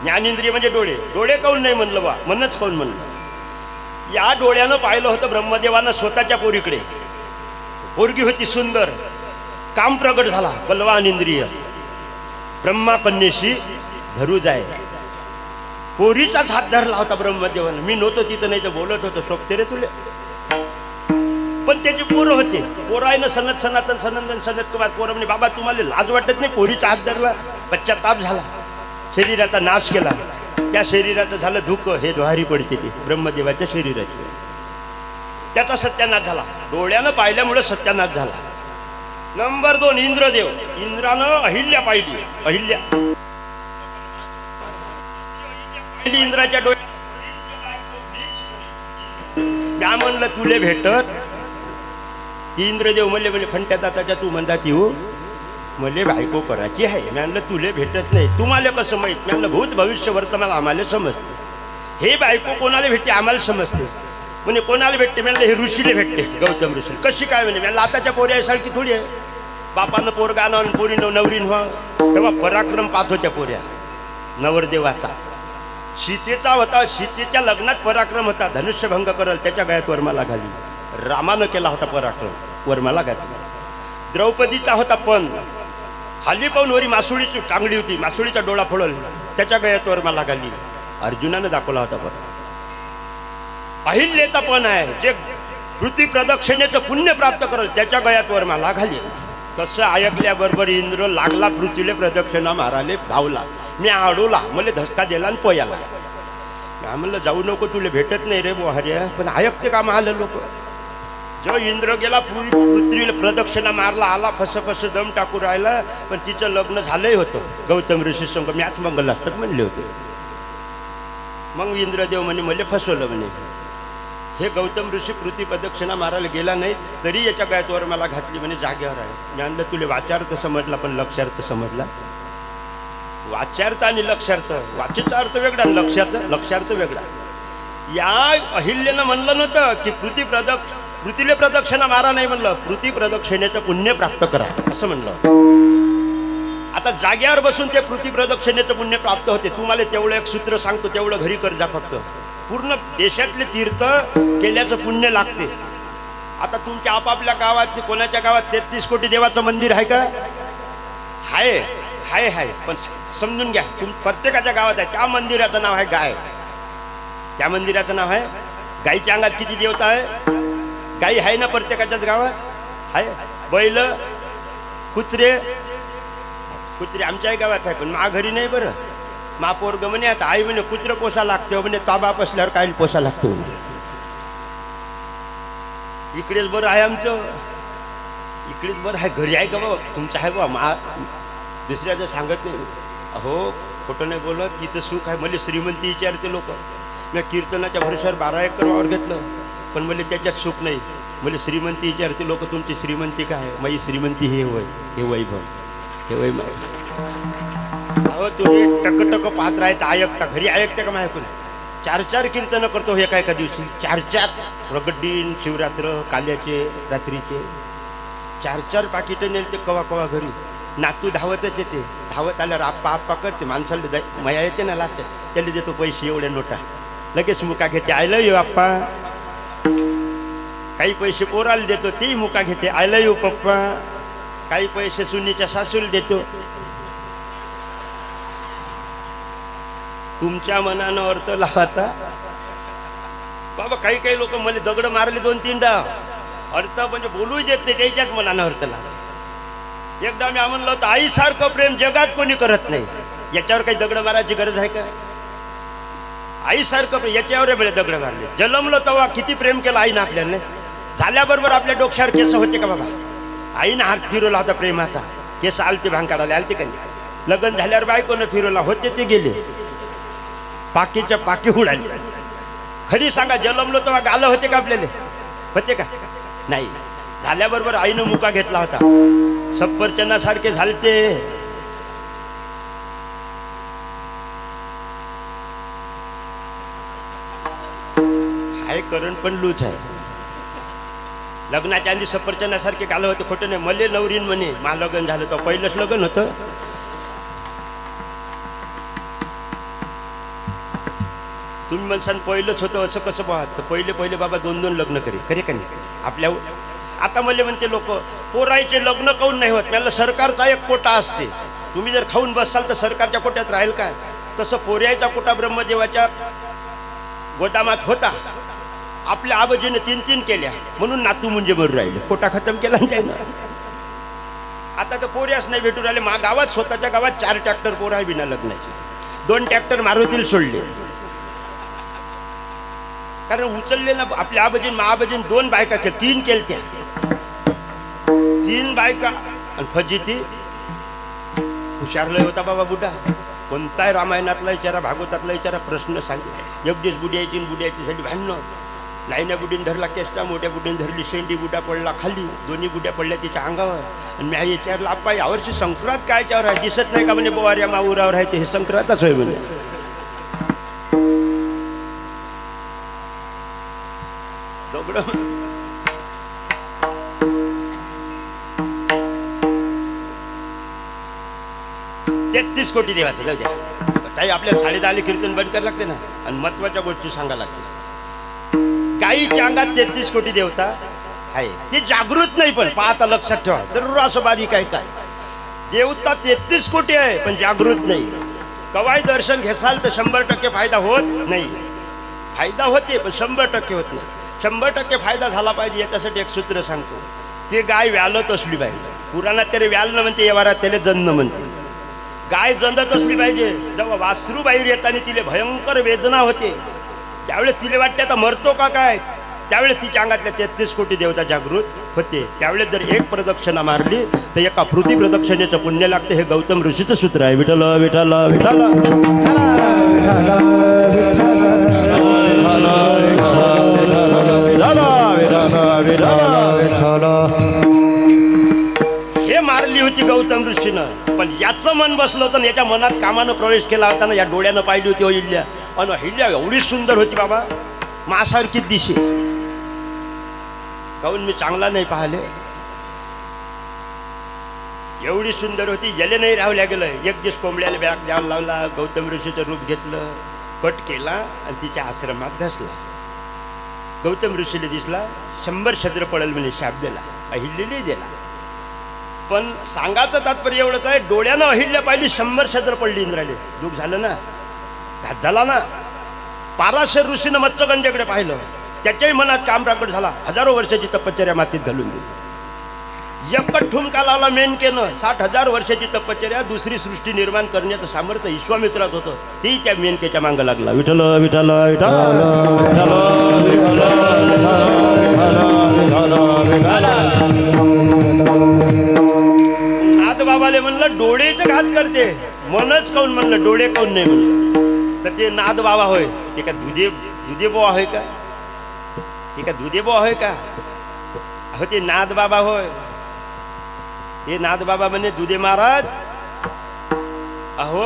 ज्ञानेंद्रिय म्हणजे डोळे. डोळे काऊन नाही म्हणलं बा, मनच काऊन म्हणलं? या डोळ्यानं पाहिलं होतं ब्रह्मदेवानं स्वतःच्या पोरीकडे. पोरगी होती सुंदर, काम प्रगट झाला. बलवान इंद्रिय ब्रह्मा कन्येशी धरू जाय. पोरीचाच हात धरला होता ब्रह्मदेवानं. मी नव्हतो तिथं, नाही तर बोलत होतो सोपते रे तुले. पण त्याची पोरं होते. पोरायनं सनत सनातन सनंदन सनत कुमार पोरं म्हणजे बाबा तुम्हाला लाज वाटत नाही? पोरीचा हात धरला, पश्चाताप झाला, शरीराचा नाश केला. त्या शरीराचं झालं धुकं. हे द्वारी पडते ते ब्रह्मदेवाच्या शरीराची. त्याचा सत्यानाश झाला. डोळ्यानं पाहिल्यामुळे सत्यानाश झाला. नंबर 2 इंद्रदेव. इंद्रानं अहिल्या पाहिली. अहिल्या इंद्राच्या डोळ्यात. त्या म्हणलं तुले भेटत. इंद्रदेव म्हणले म्हणजे फंट्या दाताच्या तू म्हणतात येऊ मले बायको करायची आहे. मी म्हणलं तुले भेटत नाही. तुम्हाला कसं माहीत? मी म्हणलं भूत भविष्य वर्तमान आम्हाला समजते. हे बायको कोणाला भेटते आम्हाला समजते. म्हणजे कोणाला भेटते? म्हणलं हे ऋषीला भेटते, गौतम ऋषी. कशी काय म्हणे? म्हणलं आताच्या पोऱ्यासारखी थोडी आहे. बापानं पोरगा आणून पोरीनं नवरीन व्हा. तेव्हा पराक्रम पाहत होत्या पोऱ्या नवरदेवाचा. सीतेचा होता. सीतेच्या लग्नात पराक्रम होता. धनुष्यभंग करल त्याच्या गळ्यात वरमाला घाली. रामानं केला होता पराक्रम, वरमाला घातला. द्रौपदीचा होता पण खाली पाहून वरी मासुळीची चांगली होती. मासुळीचा डोळा फोडल त्याच्या गळ्यात वरमाला घाली. अर्जुनानं दाखवला होता पण. अहिल्याचा पण आहे जे पृथ्वी प्रदक्षिणेचं पुण्य प्राप्त करल त्याच्या गळ्यात वरमाला घाली. तसं ऐकल्याबरोबर इंद्र लागला पृथ्वीले प्रदक्षिणा माराले धावला. मी आडवला, मला धक्का दिला आणि पोयाला. मी म्हणलं जाऊ नको, तुला भेटत नाही रे बोहार्या, पण ऐकते का आलं लोक. जो इंद्र गेला पृथ्वीला प्रदक्षिणा मारला, आला फस दम टाकू राहिला, पण तिचं लग्न झालंही होतं गौतम ऋषी संग. मॅच मंगल असतात म्हणले होते. मग इंद्रदेव म्हणे मला फसवलं म्हणे. हे गौतम ऋषी पृथ्वी प्रदक्षिणा मारायला गेला नाही तरी याच्या गळ्यात मला घातली म्हणे, जागेवर आहे. मी आणलं तुला वाचार्थ समजला पण लक्षार्थ समजला. वाच्यार्थ आणि लक्षार्थ, वाचेचा अर्थ वेगळा, लक्षार्थ वेगळा. या अहिल्यानं म्हणलं नव्हतं की पृथ्वीला प्रदक्षिणा मारा, नाही म्हणलं पृथ्वी प्रदक्षिणेचं पुण्य प्राप्त करा असं म्हणलं. आता जाग्यावर बसून ते पृथ्वी प्रदक्षिणेचं पुण्य प्राप्त होते. तुम्हाला तेवढं एक सूत्र सांगतो, तेवढं घरी कर जा फक्त. पूर्ण देशातले तीर्थ केल्याचं पुण्य लागते. आता तुमच्या आपापल्या गावात, कोणाच्या गावात 33 कोटी देवाचं मंदिर आहे का? हाय पण समजून घ्या, प्रत्येकाच्या गावात आहे. त्या मंदिराचं नाव आहे गाय. त्या मंदिराचं नाव आहे गायीच्या अंगात किती देवता आहे? गाई आहे ना प्रत्येकाच्याच गावात? आहे. बैल, कुत्रे आमच्याही गावात आहे, पण मा घरी नाही. बरं मा पोरग म्हणे, आता आई म्हणे कुत्र पोसा लागते म्हणे, ताबाप असल्यावर काय पोसा लागतो म्हणे. इकडेच बरं आहे आमचं, इकडेच बरं आहे. घरी आहे का बाबा तुमचं? आहे बाबा. मा दुसऱ्याचं सांगत नाही. अहो खोटं नाही बोलत, इथं सुख आहे. मला श्रीमंती विचारते लोक. मी कीर्तनाच्या भरोश्यावर 12 एकर वावर घेतलं, पण मला त्याच्यात सुख नाही. मला श्रीमंती विचारते लोक, तुमची श्रीमंती काय आहे? माझी श्रीमंती हे वय, हे वैभव, हे वय माझं. अहो तुम्ही टक पाहत राहता, ऐकता. घरी ऐकते का माझ्याकडून? 4 कीर्तनं करतो हे एका दिवशी. 4 प्रगट, शिवरात्र, काल्याचे, रात्रीचे 4 पाकिटं नेल ते कवा घरी. नातू धावतच येते. धावत आल्यावर आप्पा करते. माणसाला मया येते ना लागते, त्याला देतो पैसे एवढ्या नोटा. लगेच मुका घेते, आय लव्ह यू आप्पा. काही पैसे पोराला देतो, तेही मुका घेते, आय लव्ह यू पप्पा. काही पैसे सुनीच्या सासूला देतो. तुमच्या मनानं अर्थ लावायचा बाबा. काही लोक मला दगड मारले 2-3 डाव, अर्थ म्हणजे बोलूही देत नाही, त्याच्याच मनानं अर्थ लावा. एकदा मी म्हणलं होतं, आईसारखं प्रेम जगात कोणी करत नाही. याच्यावर काही दगड मारायची गरज आहे का? आईसारखं प्रेम याच्यावर मला दगड मारले. जन्मलं तेव्हा किती प्रेम केलं आईनं आपल्याला. झाल्याबरोबर आपल्या डोक्यावर केस होते का बाबा? आईनं हात फिरवला होता प्रेमाचा, केस आलते भांग काढायला आलते का नाही? लग्न झाल्यावर बायकोनं फिरवला होते, ते गेले पाकीच्या पाकी उडाले. खरी सांगा, जन्मलो तेव्हा गालं होते का आपल्याला? होते का? नाही. झाल्याबरोबर आईनं मुका घेतला होता. सफरचंदासारखे झालते. हाय करण पण लूच आहे. लग्नाच्या आधी सफरचंदासारखे गालं होते. खोटं नाही. मले नवरीन म्हणे, मा लग्न झालं तर पहिलंच लग्न होतं. तुम्ही म्हणसान पहिलंच होतं असं कसं पाहत? तर पहिले बाबा 2-2 लग्न खरे का नाही आपल्या. आता मला म्हणते लोक, पोरायचे लग्न काऊन नाही होत? मला सरकारचा एक कोटा असते. तुम्ही जर खाऊन बसाल तर सरकारच्या कोट्यात राहील काय? तसं पोऱ्याचा कोटा ब्रह्मदेवाच्या गोदामात होता. आपल्या आबाजीने 3 केल्या, म्हणून नातू म्हणजे मरू राहिले. कोटा खतम केला ना त्यानं. आता तर पोऱ्याच नाही भेटू राहिले. मा गावात, स्वतःच्या गावात 4 ट्रॅक्टर पोरं आहे बिना लग्नाचे. 2 ट्रॅक्टर मारुतीला सोडले, कारण उचलले ना आपल्या आबाजीन. महाबाजीन 2 बायका केल्या, 3 केल्या. 3 बायका आणि फजिती. हुशार लय होता बाबा बुडा. कोणताही रामायणातला विचारा, भागवतातला विचारा, प्रश्न सांगे. एक दिवस बुड्याची साठी भांडणं. लाईन्या बुडीन धरला केष्टा, मोठ्या बुडीन धरली शेंडी. बुडा पडला खाली, दोन्ही बुड्या पडल्या तिच्या अंगावर. आणि मी विचारलं, आप्पा यावर्षी संक्रांत कायच्यावर आहे? दिसत नाही का म्हणे? बोवाऱ्या माऊरावर आहे. ते हे संक्रांतच होय म्हणे. दगड 33 कोटी देवाचं. जाऊ द्या, काही आपल्याला 10:30 कीर्तन बंद करायला लागते ना. आणि महत्वाच्या गोष्टी सांगायला लागते. गाईच्या अंगात 33 कोटी देवता आहे. ती जागृत नाही, पण पाहता लक्षात ठेवा. जरूर असं बारीक आहे काय? देवता 33 कोटी आहे, पण जागृत नाही. कवाय दर्शन घेसाल तर 100% फायदा होत नाही. फायदा होते पण 100% होत नाही. 100% फायदा झाला पाहिजे याच्यासाठी एक सूत्र सांगतो. ते गाय व्यालत असली पाहिजे. पुराणात त्याला व्याल न म्हणते, व्यवहारात त्याला जन्न म्हणते. गाय जंदत असली पाहिजे. जेव्हा वासरू बाहेर येताना तिला भयंकर वेदना होते, त्यावेळेस तिला वाटते आता मरतो का काय, त्यावेळेस तिच्या अंगातल्या 33 कोटी देवता जागृत होते. त्यावेळेस जर एक प्रदक्षिणा मारली तर एका पृथ्वी प्रदक्षिणेचं पुण्य लागते. हे गौतम ऋषीचं सूत्र आहे. विठ्ठल विठ्ठल विठ्ठल हे मारली होती गौतम ऋषीनं. पण याचं मन बसलं होतं, याच्या मनात कामानं प्रवेश केला होता ना. या डोळ्यानं पाहिली होती अहिल्या, आणि अहिल्या एवढी सुंदर होती बाबा, मासारखी दिशी. काहून मी चांगला नाही पाहिले, एवढी सुंदर होती. गेले नाही राहल्या गेलं. एक दिवस कोंबड्याला बॅग द्यायला लावला, गौतम ऋषीचं रूप घेतलं, कट केला आणि तिच्या आश्रमात धसला. गौतम ऋषीला दिसला, 100 छद्र पडेल म्हणे शाप दिला, अहिल्याला दिला. पण सांगायचं तात्पर्य एवढंच आहे, डोळ्यानं अहिल्या पाहिली, 100 छद्र पडली इंद्राले. दुःख झालं ना, घात झाला ना. पाराशर ऋषीनं मत्स्यगंधेकडे पाहिलं, त्याच्याही मनात काम प्रकट झाला. हजारो वर्षाची तपश्चर्या मातीत घालून दिली. एकच ठुमका लावला मेनकेनं. 60,000 वर्षाची तपश्चर्या, दुसरी सृष्टी निर्माण करण्याचं सामर्थ्य विश्वामित्रात होतं. तेही त्या मेनकेच्या मागं लागला. विठ्ठल विठ्ठल नाथ बाबाले म्हणलं डोळेचं घात करते, मनच काऊन म्हणलं, डोळे काऊन नाही म्हणलं. तर ते नाथ बाबा होय, ते का दुधे बुवा होय का, ते का दुधे बुवा होय का, अहो ते नाथ बाबा होय. हे नाथ बाबा म्हणे, दुधे महाराज अहो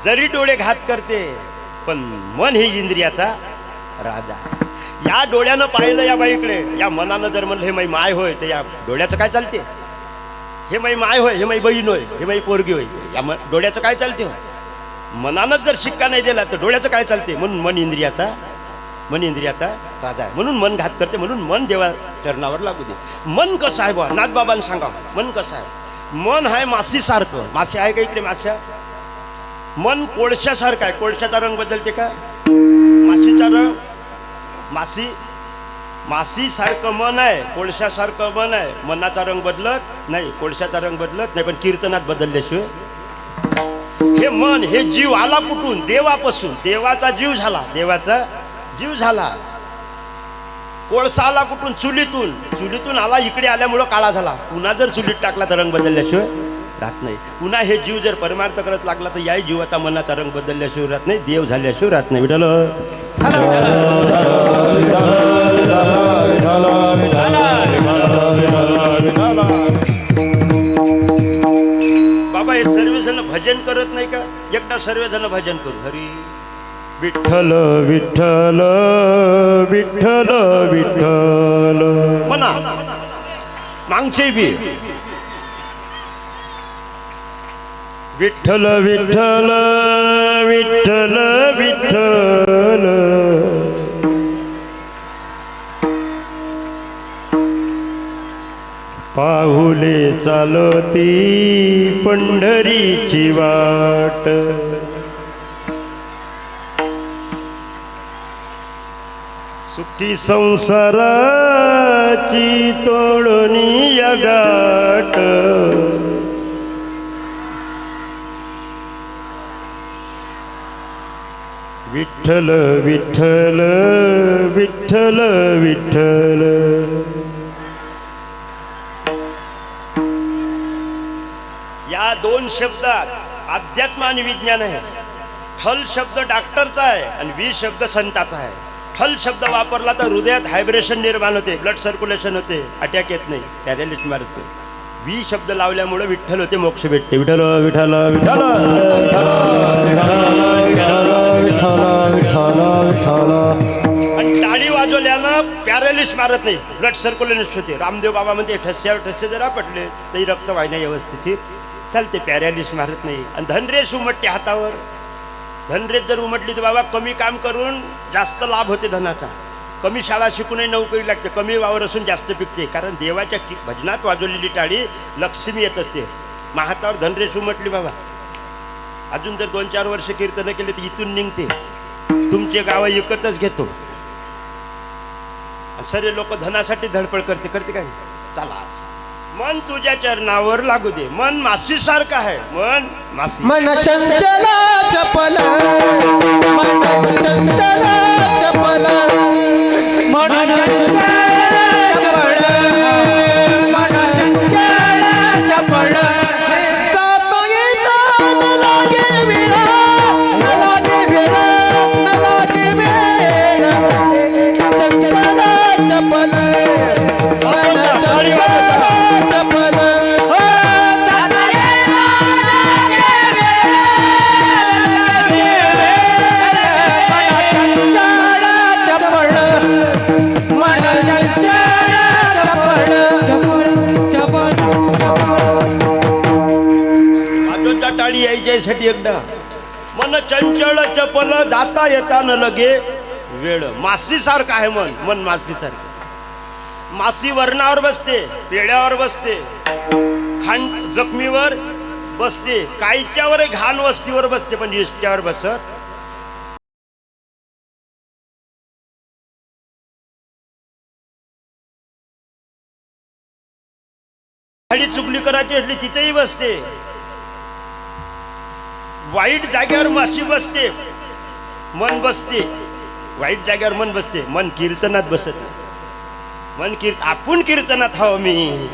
जरी डोळे घात करते, पण मन हे इंद्रियाचा राजा. या डोळ्यानं पाहिलं या बाईकडे, या मनानं जर म्हणलं हे माई माय होय, तर या डोळ्याचं काय चालते. हे माई माय होय, हे माई बहीण होय, हे माई पोरगी होय, या डोळ्याचं काय चालते. मनानंच जर शिक्का नाही दिला तर डोळ्याचं काय चालते. म्हणून मन इंद्रियाचा राजा आहे. म्हणून मन घात करते. म्हणून मन देवा चरणावर लागू दे. मन कसं आहे बा, नाथबाबांनी सांगा मन कसं आहे. मन आहे माशीसारखं. मासे आहे का इकडे माश्या. मन कोळशासारखं आहे. कोळशाचा रंग बदलते का, माशीचा रंग. माशीसारखं मन आहे, कोळशासारखं मन आहे. मनाचा रंग बदलत नाही, कोळशाचा रंग बदलत नाही, पण कीर्तनात बदलल्याशिवाय. हे मन, हे जीव आला कुठून, देवापासून. देवाचा जीव झाला. कोळसा आला कुठून, चुलीतून आला. इकडे आल्यामुळं काळा झाला. पुन्हा जर चुलीत टाकला तर रंग बदलल्याशिवाय राहत नाही. पुन्हा हे जीव जर परमार्थ करत लागला तर याही जीवाचा मनाचा रंग बदलल्याशिवाय राहत नाही, देव झाल्याशिवाय राहत नाही. विठ्ठल बाबा, हे सर्वजण भजन करत नाही का. एकदा सर्वजण भजन करू. हरी विठ्ठल विठ्ठल विठ्ठल विठ्ठल म्हणा. मागचे बी विठ्ठल विठ्ठल विठ्ठल विठ्ठल. पाहुले चालती पंढरीची वाट, सुखी संसाराची तोडणी या गाठ. विठ्ठल विठ्ठल विठ्ठल विठ्ठल. या दोन शब्दात अध्यात्म आणि विज्ञान आहे. ठल शब्द डॉक्टरचा आहे आणि वी शब्द संताचा आहे. ठल शब्द वापरला तर हृदयात हायब्रेशन निर्माण होते, ब्लड सर्क्युलेशन होते, अटॅक येत नाही, पॅरालिसिस मारते. वी शब्द लावल्यामुळे विठ्ठल होते, मोक्ष भेटते. विठ्ठल विठ्ठल विठ्ठल. आणि टाळी वाजवल्यानं पॅरालिसिस मारत नाही, ब्लड सर्क्युलेशन होते. रामदेव बाबा म्हणते ठस्यावर ठस्य जर आपटले तरी रक्तवाहिन्या व्यवस्थित चालते, पॅरालिसिस मारत नाही. आणि धनरेश उमटते हातावर. धनरेश जर उमटली तर बाबा कमी काम करून जास्त लाभ होते धनाचा. कमी शाळा शिकूनही नोकरी लागते, कमी वावर असून जास्त पिकते. कारण देवाच्या भजनात वाजवलेली टाळी लक्ष्मी येत असते. हातावर धनरेश उमटली बाबा, अजून जर 2-4 वर्ष कीर्तन केले तर इथून निघते. तुमचे गाव एकतच घेतो. सर्व लोक धनासाठी धडपड करते काय चला मन तुझ्या चरणावर लागू दे. मन मासी सारखं आहे. मन मासी मन चंचल चपल मन चंचल चपल मन चंचल चपळ मन चंचल चपळ जाता येता न लागे वेळ न लागे वेळ न लागे वेळ चंचल चपल मन चंचल चपल हो जाता येता न लागे वेळ मन चंचल चपळ मन चंचल चपळ चपळ चपळ चपळ आजोच्या टाळी यायच्यासाठी एकदा मन चंचल चपल जाता येता न लगे वेळ. मासी सारखं आहे मन. मन मासी सारखं. मासी वरणावर बसते, पेड्यावर बसते, खांड जखमीवर बसते, कायच्यावर घाण वस्तीवर बसते, पण इष्ट्यावर बसत खाली चुगली करायची असली तिथेही बसते. वाईट जागेवर माशी बसते, मन बसते. वाईट जागेवर मन बसते. मन कीर्तनात बसत नाही. मन आपण कीर्तनात हवं मी.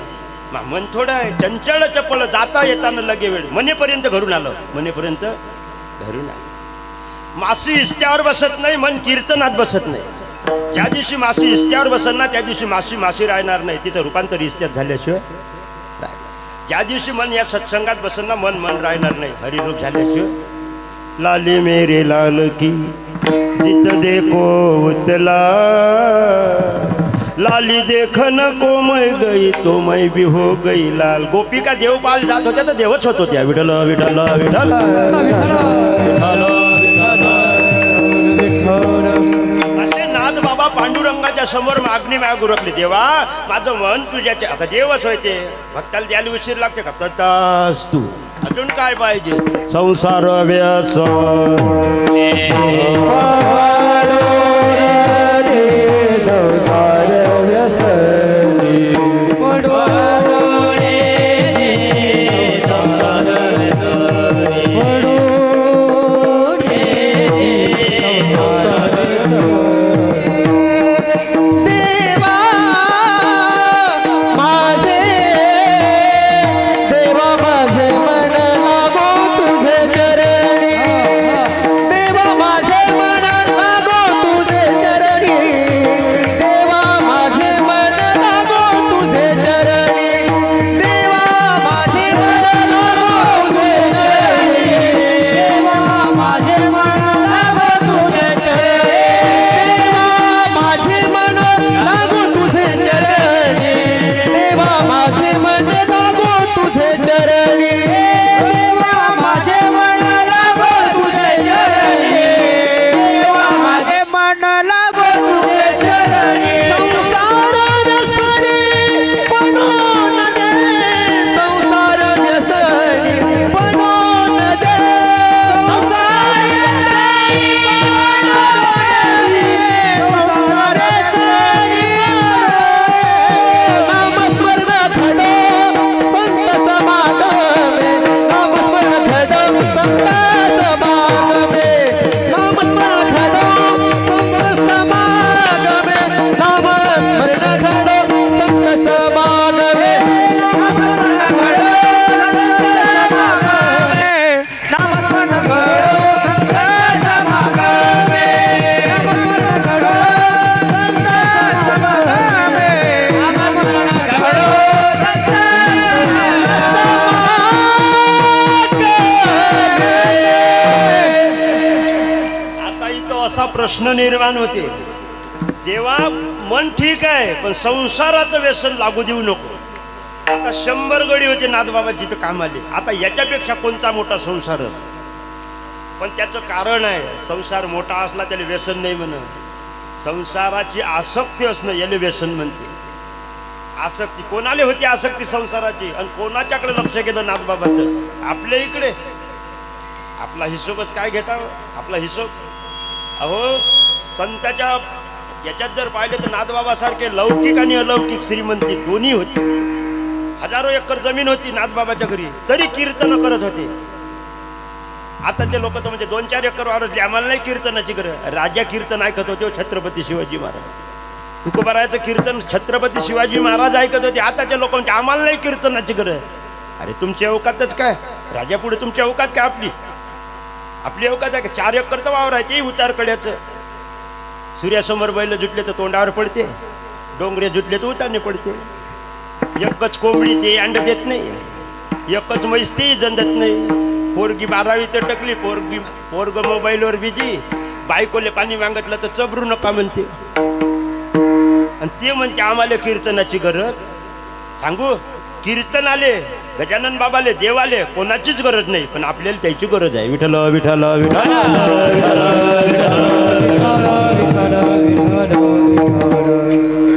मन थोडं आहे चंचल चपळ जाता येताना लगे वेळ. मनेपर्यंत घरून आलं. मनेपर्यंत घरून आलं. मासी इष्ट्यावर बसत नाही. मन कीर्तनात बसत नाही. ज्या दिवशी मासी इष्ट्यावर बसत ना त्या दिवशी मासी मासी राहणार नाही. तिथं रूपांतर इष्ट्यात झाल्याशिवाय राहणार. ज्या दिवशी मन या सत्संगात बसत ना मन मन राहणार नाही. हरिरूप झाल्याशिवाय. लाली मेरे लाल की जित देखो उतला लाली देखन को मैं गई तो मैं भी हो गई लाल. गोपिका देवपाल जात होत्या तर देवच होत होत्या. विठ्ठल विठ्ठल विठ्ठल असे नाथ बाबा पांडुरंगाच्या समोर मागणी मागू लागली. देवा माझं मन तुझ्याचे. आता देवच होय ते. भक्ताला द्यायला उशीर लागते का? ततास तू अजून काय पाहिजे? संसार व्यसन प्रश्न निर्माण होते. देवा मन ठीक आहे पण संसाराचं व्यसन लागू देऊ नको. आता 100 गडी होते नाथबाबा जिथं काम आले. आता याच्यापेक्षा कोणता मोठा संसार? पण त्याचं कारण आहे संसार मोठा असला त्याला व्यसन नाही म्हणत. संसाराची आसक्ती असणं याला व्यसन म्हणते. आसक्ती कोणाला होती? आसक्ती संसाराची. आणि कोणाच्याकडे लक्ष गेलं नाथबाबाचं? आपल्या इकडे. आपला हिशोबच काय घेता आपला हिशोब? अहो संताच्या याच्यात जर पाहिले तर नाथबाबासारखे लौकिक आणि अलौकिक श्रीमंती दोन्ही होती. हजारो एकर जमीन होती नाथबाबाच्या घरी, तरी कीर्तन करत होते. आताचे लोक तर म्हणजे 2-4 एकर वावरतले, आम्हाला नाही कीर्तनाची गरज. राजा कीर्तन ऐकत होते हो, छत्रपती शिवाजी महाराज. तुकोबारायचं कीर्तन छत्रपती शिवाजी महाराज ऐकत होते. आताच्या लोक म्हणजे आम्हाला नाही कीर्तनाची गरज. अरे तुमची अवकातच काय, राजापुढे तुमची अवकात काय? आपली अवकात आहे का? 4 एकर तर वावर आहे, ते उतार कड्याचं. सूर्यासमोर बैल जुटले तर तोंडावर पडते, डोंगरे जुटले तर उतारणे पडते. एकच कोंबडी ते अंड देत नाही, एकच म्हैस ते जंदत नाही. पोरगी 12वी तर टकली, पोरग मोबाईलवर बिजी, बायकोले पाणी मागितलं तर चबरू नका म्हणते. आणि ते म्हणते आम्हाला कीर्तनाची गरज. सांगू, कीर्तन आले, गजानन बाबाले, देवाले कोणाचीच गरज नाही, पण आपल्याला त्याची गरज आहे. विठ्ठल विठ्ठल विठ्ठल.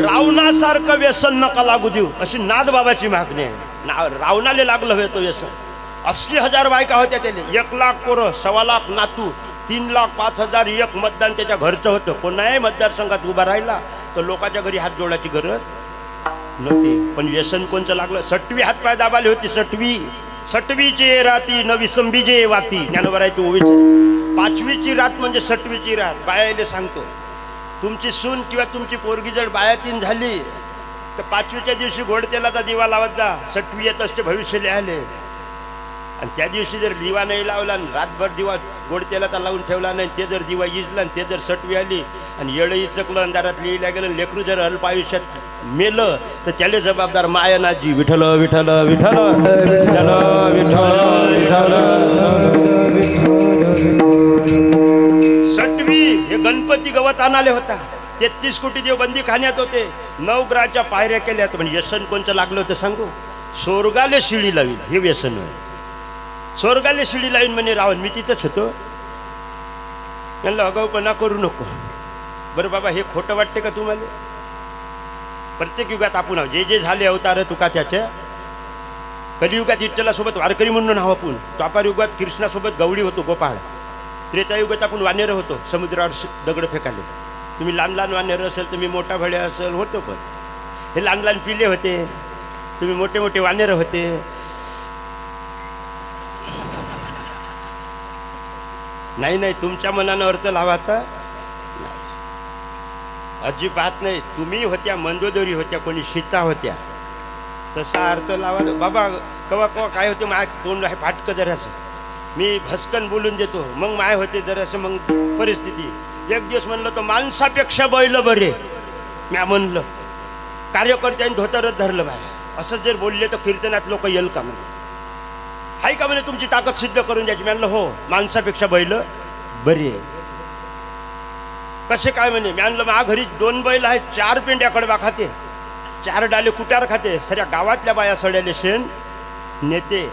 रावणासारखं व्यसन नका लागू देऊ, अशी नाथबाबाची मागणी आहे. रावणाला लागलं होतं व्यसन. 80,000 बायका होत्या त्याने, 1 लाख पोरं, 1.25 लाख नातू, 3,05,000 एक मतदान त्याच्या घरचं होतं. कोणाही मतदारसंघात उभा राहिला तर लोकांच्या घरी हात जोडायची गरज नव्हती. पण व्यसन कोणचं लागलं? 6वी हातपाय दाबाले होती. 6वीची राती नवी संबीजे वाती, ज्ञानोबारायची ओवीची. 5वीची रात म्हणजे 6वीची रात. बायाले सांगतो, तुमची सून किंवा तुमची पोरगी जर बायातीन झाली तर 5वीच्या दिवशी गोड तेलाचा दिवा लावत जा. 6वी येत असते भविष्य लिहायले. आणि त्या दिवशी जर दिवा नाही लावला आणि रातभर दिवा गोड तेलाचा लावून ठेवला नाही, ते जर दिवा इजला आणि ते जर 6वी आली आणि येळही चकलं अंधारात लिहिल्या गेलं, लेकरू जर अल्प आयुष्यात मेलं तर त्याला जबाबदार मायनाजी. विठ्ठल विठ्ठल विठ्ठल विठ्ठल विठ्ठल. 6वी हे गणपती गवत आणाले होता. 33 कोटी देव बंदी खाण्यात होते. 9 ग्रहाच्या पायऱ्या केल्यात. पण व्यसन कोणचं लागलं होतं सांगू? स्वर्गाले शिडी लावील, हे व्यसन आहे. स्वर्गाले शिडी लावीन म्हणे रावण. मी तिथंच होतो. त्यांना अगाऊपणा करू नको. बरं बाबा, हे खोटं वाटते का तुम्हाला? प्रत्येक युगात आपण जे जे झाले अवतार तुका त्याच्या. कलियुगात विठ्ठलासोबत वारकरी म्हणून नाव आपण. द्वापार युगात कृष्णासोबत गवळी होतो, गोपाळ. त्रेतायुगात आपण वानेर होतो, समुद्रावर दगड फेकाले. तुम्ही लहान लहान वानेर असेल, तुम्ही मोठा भड्या असेल होतो. पण हे लहान लहान पिले होते, तुम्ही मोठे मोठे वानेर होते. नाही, तुमच्या मनानं अर्थ लावायचा नाही, अजिबात नाही. तुम्ही होत्या मंदोदरी होत्या, कोणी सीता होत्या, तसा अर्थ लावा बाबा. कवा कवा काय होते, माय तोंड आहे फाटकं जरासं, मी भस्कन बोलून देतो, मग माय होते जरासं मग परिस्थिती. एक दिवस म्हणलं तर माणसापेक्षा बैल बरे. म्या म्हणलं कार्यकर्त्यांनी धोतरच धरलं बाय. असं जर बोलले तर कीर्तनात लोक येईल का म्हणे? हाय का म्हणे तुमची ताकद सिद्ध करून द्यायची? म्हणलं हो, माणसापेक्षा बैल बरी आहे. कसे काय म्हणे? मी आणलं मा घरी 2 बैल आहेत, 4 पेंड्या कडबा खाते, 4 डाले कुटार खाते, सऱ्या गावातल्या बाया सड्याले शेण नेते.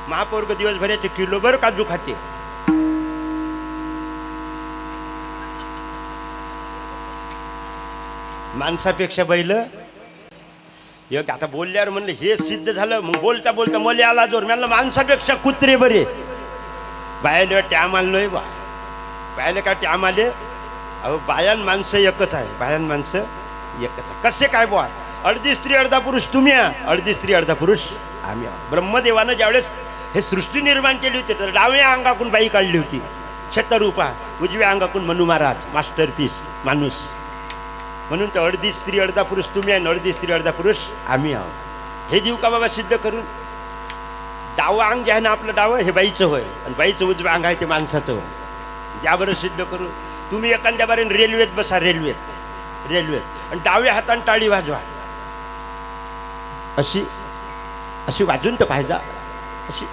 महापौर्ग दिवसभराचे किलोभर काजू खाते. माणसापेक्षा बैल. एक आता बोलल्यावर म्हणलं हे सिद्ध झालं. मग बोलता बोलता मला आला जोर. म्हणलं माणसापेक्षा कुत्रे बरे. बायाले टॅम आणलोय बा. बायाले काय टॅम आले? अहो बायान माणसं एकच आहे, बायान माणसं एकच आहे. कसे काय बुवा? अर्धी स्त्री अर्धा पुरुष तुम्ही, अर्धी स्त्री अर्धा पुरुष आम्ही. ब्रह्मदेवानं ज्यावेळेस हे सृष्टी निर्माण केली होती तर डाव्या अंगाकून बाई काढली होती शतरूपा, उजव्या अंगाकून मनु महाराज मास्टरपीस माणूस. म्हणून तर अर्धी स्त्री अर्धा पुरुष तुम्ही आहे, अर्धी स्त्री अर्धा पुरुष आम्ही आहोत. हे देऊ का बाबा सिद्ध करून? डावं अंग जे आहे ना आपलं डावं, हे बाईचं होय, आणि बाईचं उजवं अंग आहे ते माणसाचं होय. याबरोबर सिद्ध करू. तुम्ही एखाद्या बारेन रेल्वेत बसा, रेल्वेत आणि डाव्या हाताने टाळी वाजवा. अशी वाजून तर पाहिजे.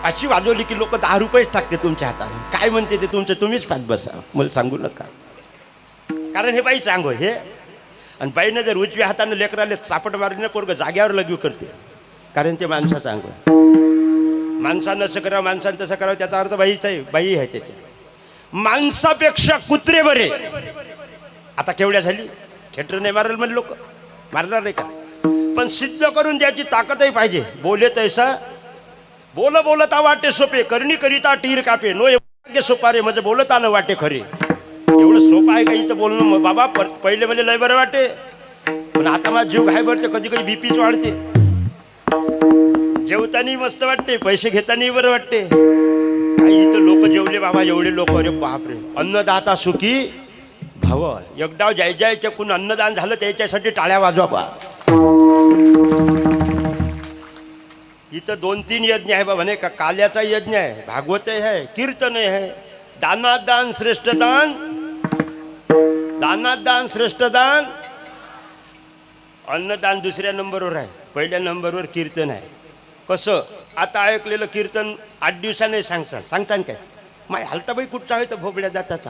अशी वाजवली की लोक 10 रुपयेच टाकते तुमच्या हाताने. काय म्हणते ते तुमचं तुम्हीच पाहत बसा, मला सांगू नका. कारण हे बाईचं अंग होय हे. आणि बाईनं जर उजव्या हातानं लेकराले चापट मारली ना, पोरगं जाग्यावर लघवी करते, कारण ते माणसाचं अंग होय. माणसानं असं करावं, माणसानं तसं करावं, त्याचा अर्थ बाईचा आहे, बाई आहे त्याच्या. माणसापेक्षा कुत्रे बरे. आता केवढ्या झाली? खेटर नाही मारल म्हणजे लोक मारणार नाही का? पण सिद्ध करून द्यायची ताकदही पाहिजे. बोले तैसा बोलता वाटे सोपे, करणी करिता टीर कापे, नो सोपारे म्हणजे बोलता न वाटे खरे. एवढं सोपं आहे का इथं बोलणं मग बाबा पहिले म्हणजे लय बरं वाटे पण आता माझा जीव घाय भरते कधी कधी बीपीच वाढते जेवतानाही मस्त वाटते पैसे घेतानाही बरं वाटते काही इथं लोक जेवले बाबा एवढे लोक अरे बापरे अन्नदाता सुखी भाव एकदा जय जय चकून अन्नदान झालं त्याच्यासाठी टाळ्या वाजवा बा इथं 2-3 यज्ञ आहे बाबा नाही का काल्याचा यज्ञ आहे भागवत आहे कीर्तन आहे दानात दान श्रेष्ठ दान दानात दान श्रेष्ठ दान अन्नदान दुसऱ्या नंबरवर आहे पहिल्या नंबरवर कीर्तन आहे कसं आता ऐकलेलं कीर्तन 8 दिवसाने सांगतान काय माय हलताबाई कुठचा आहे तर भोबड्या जाताचा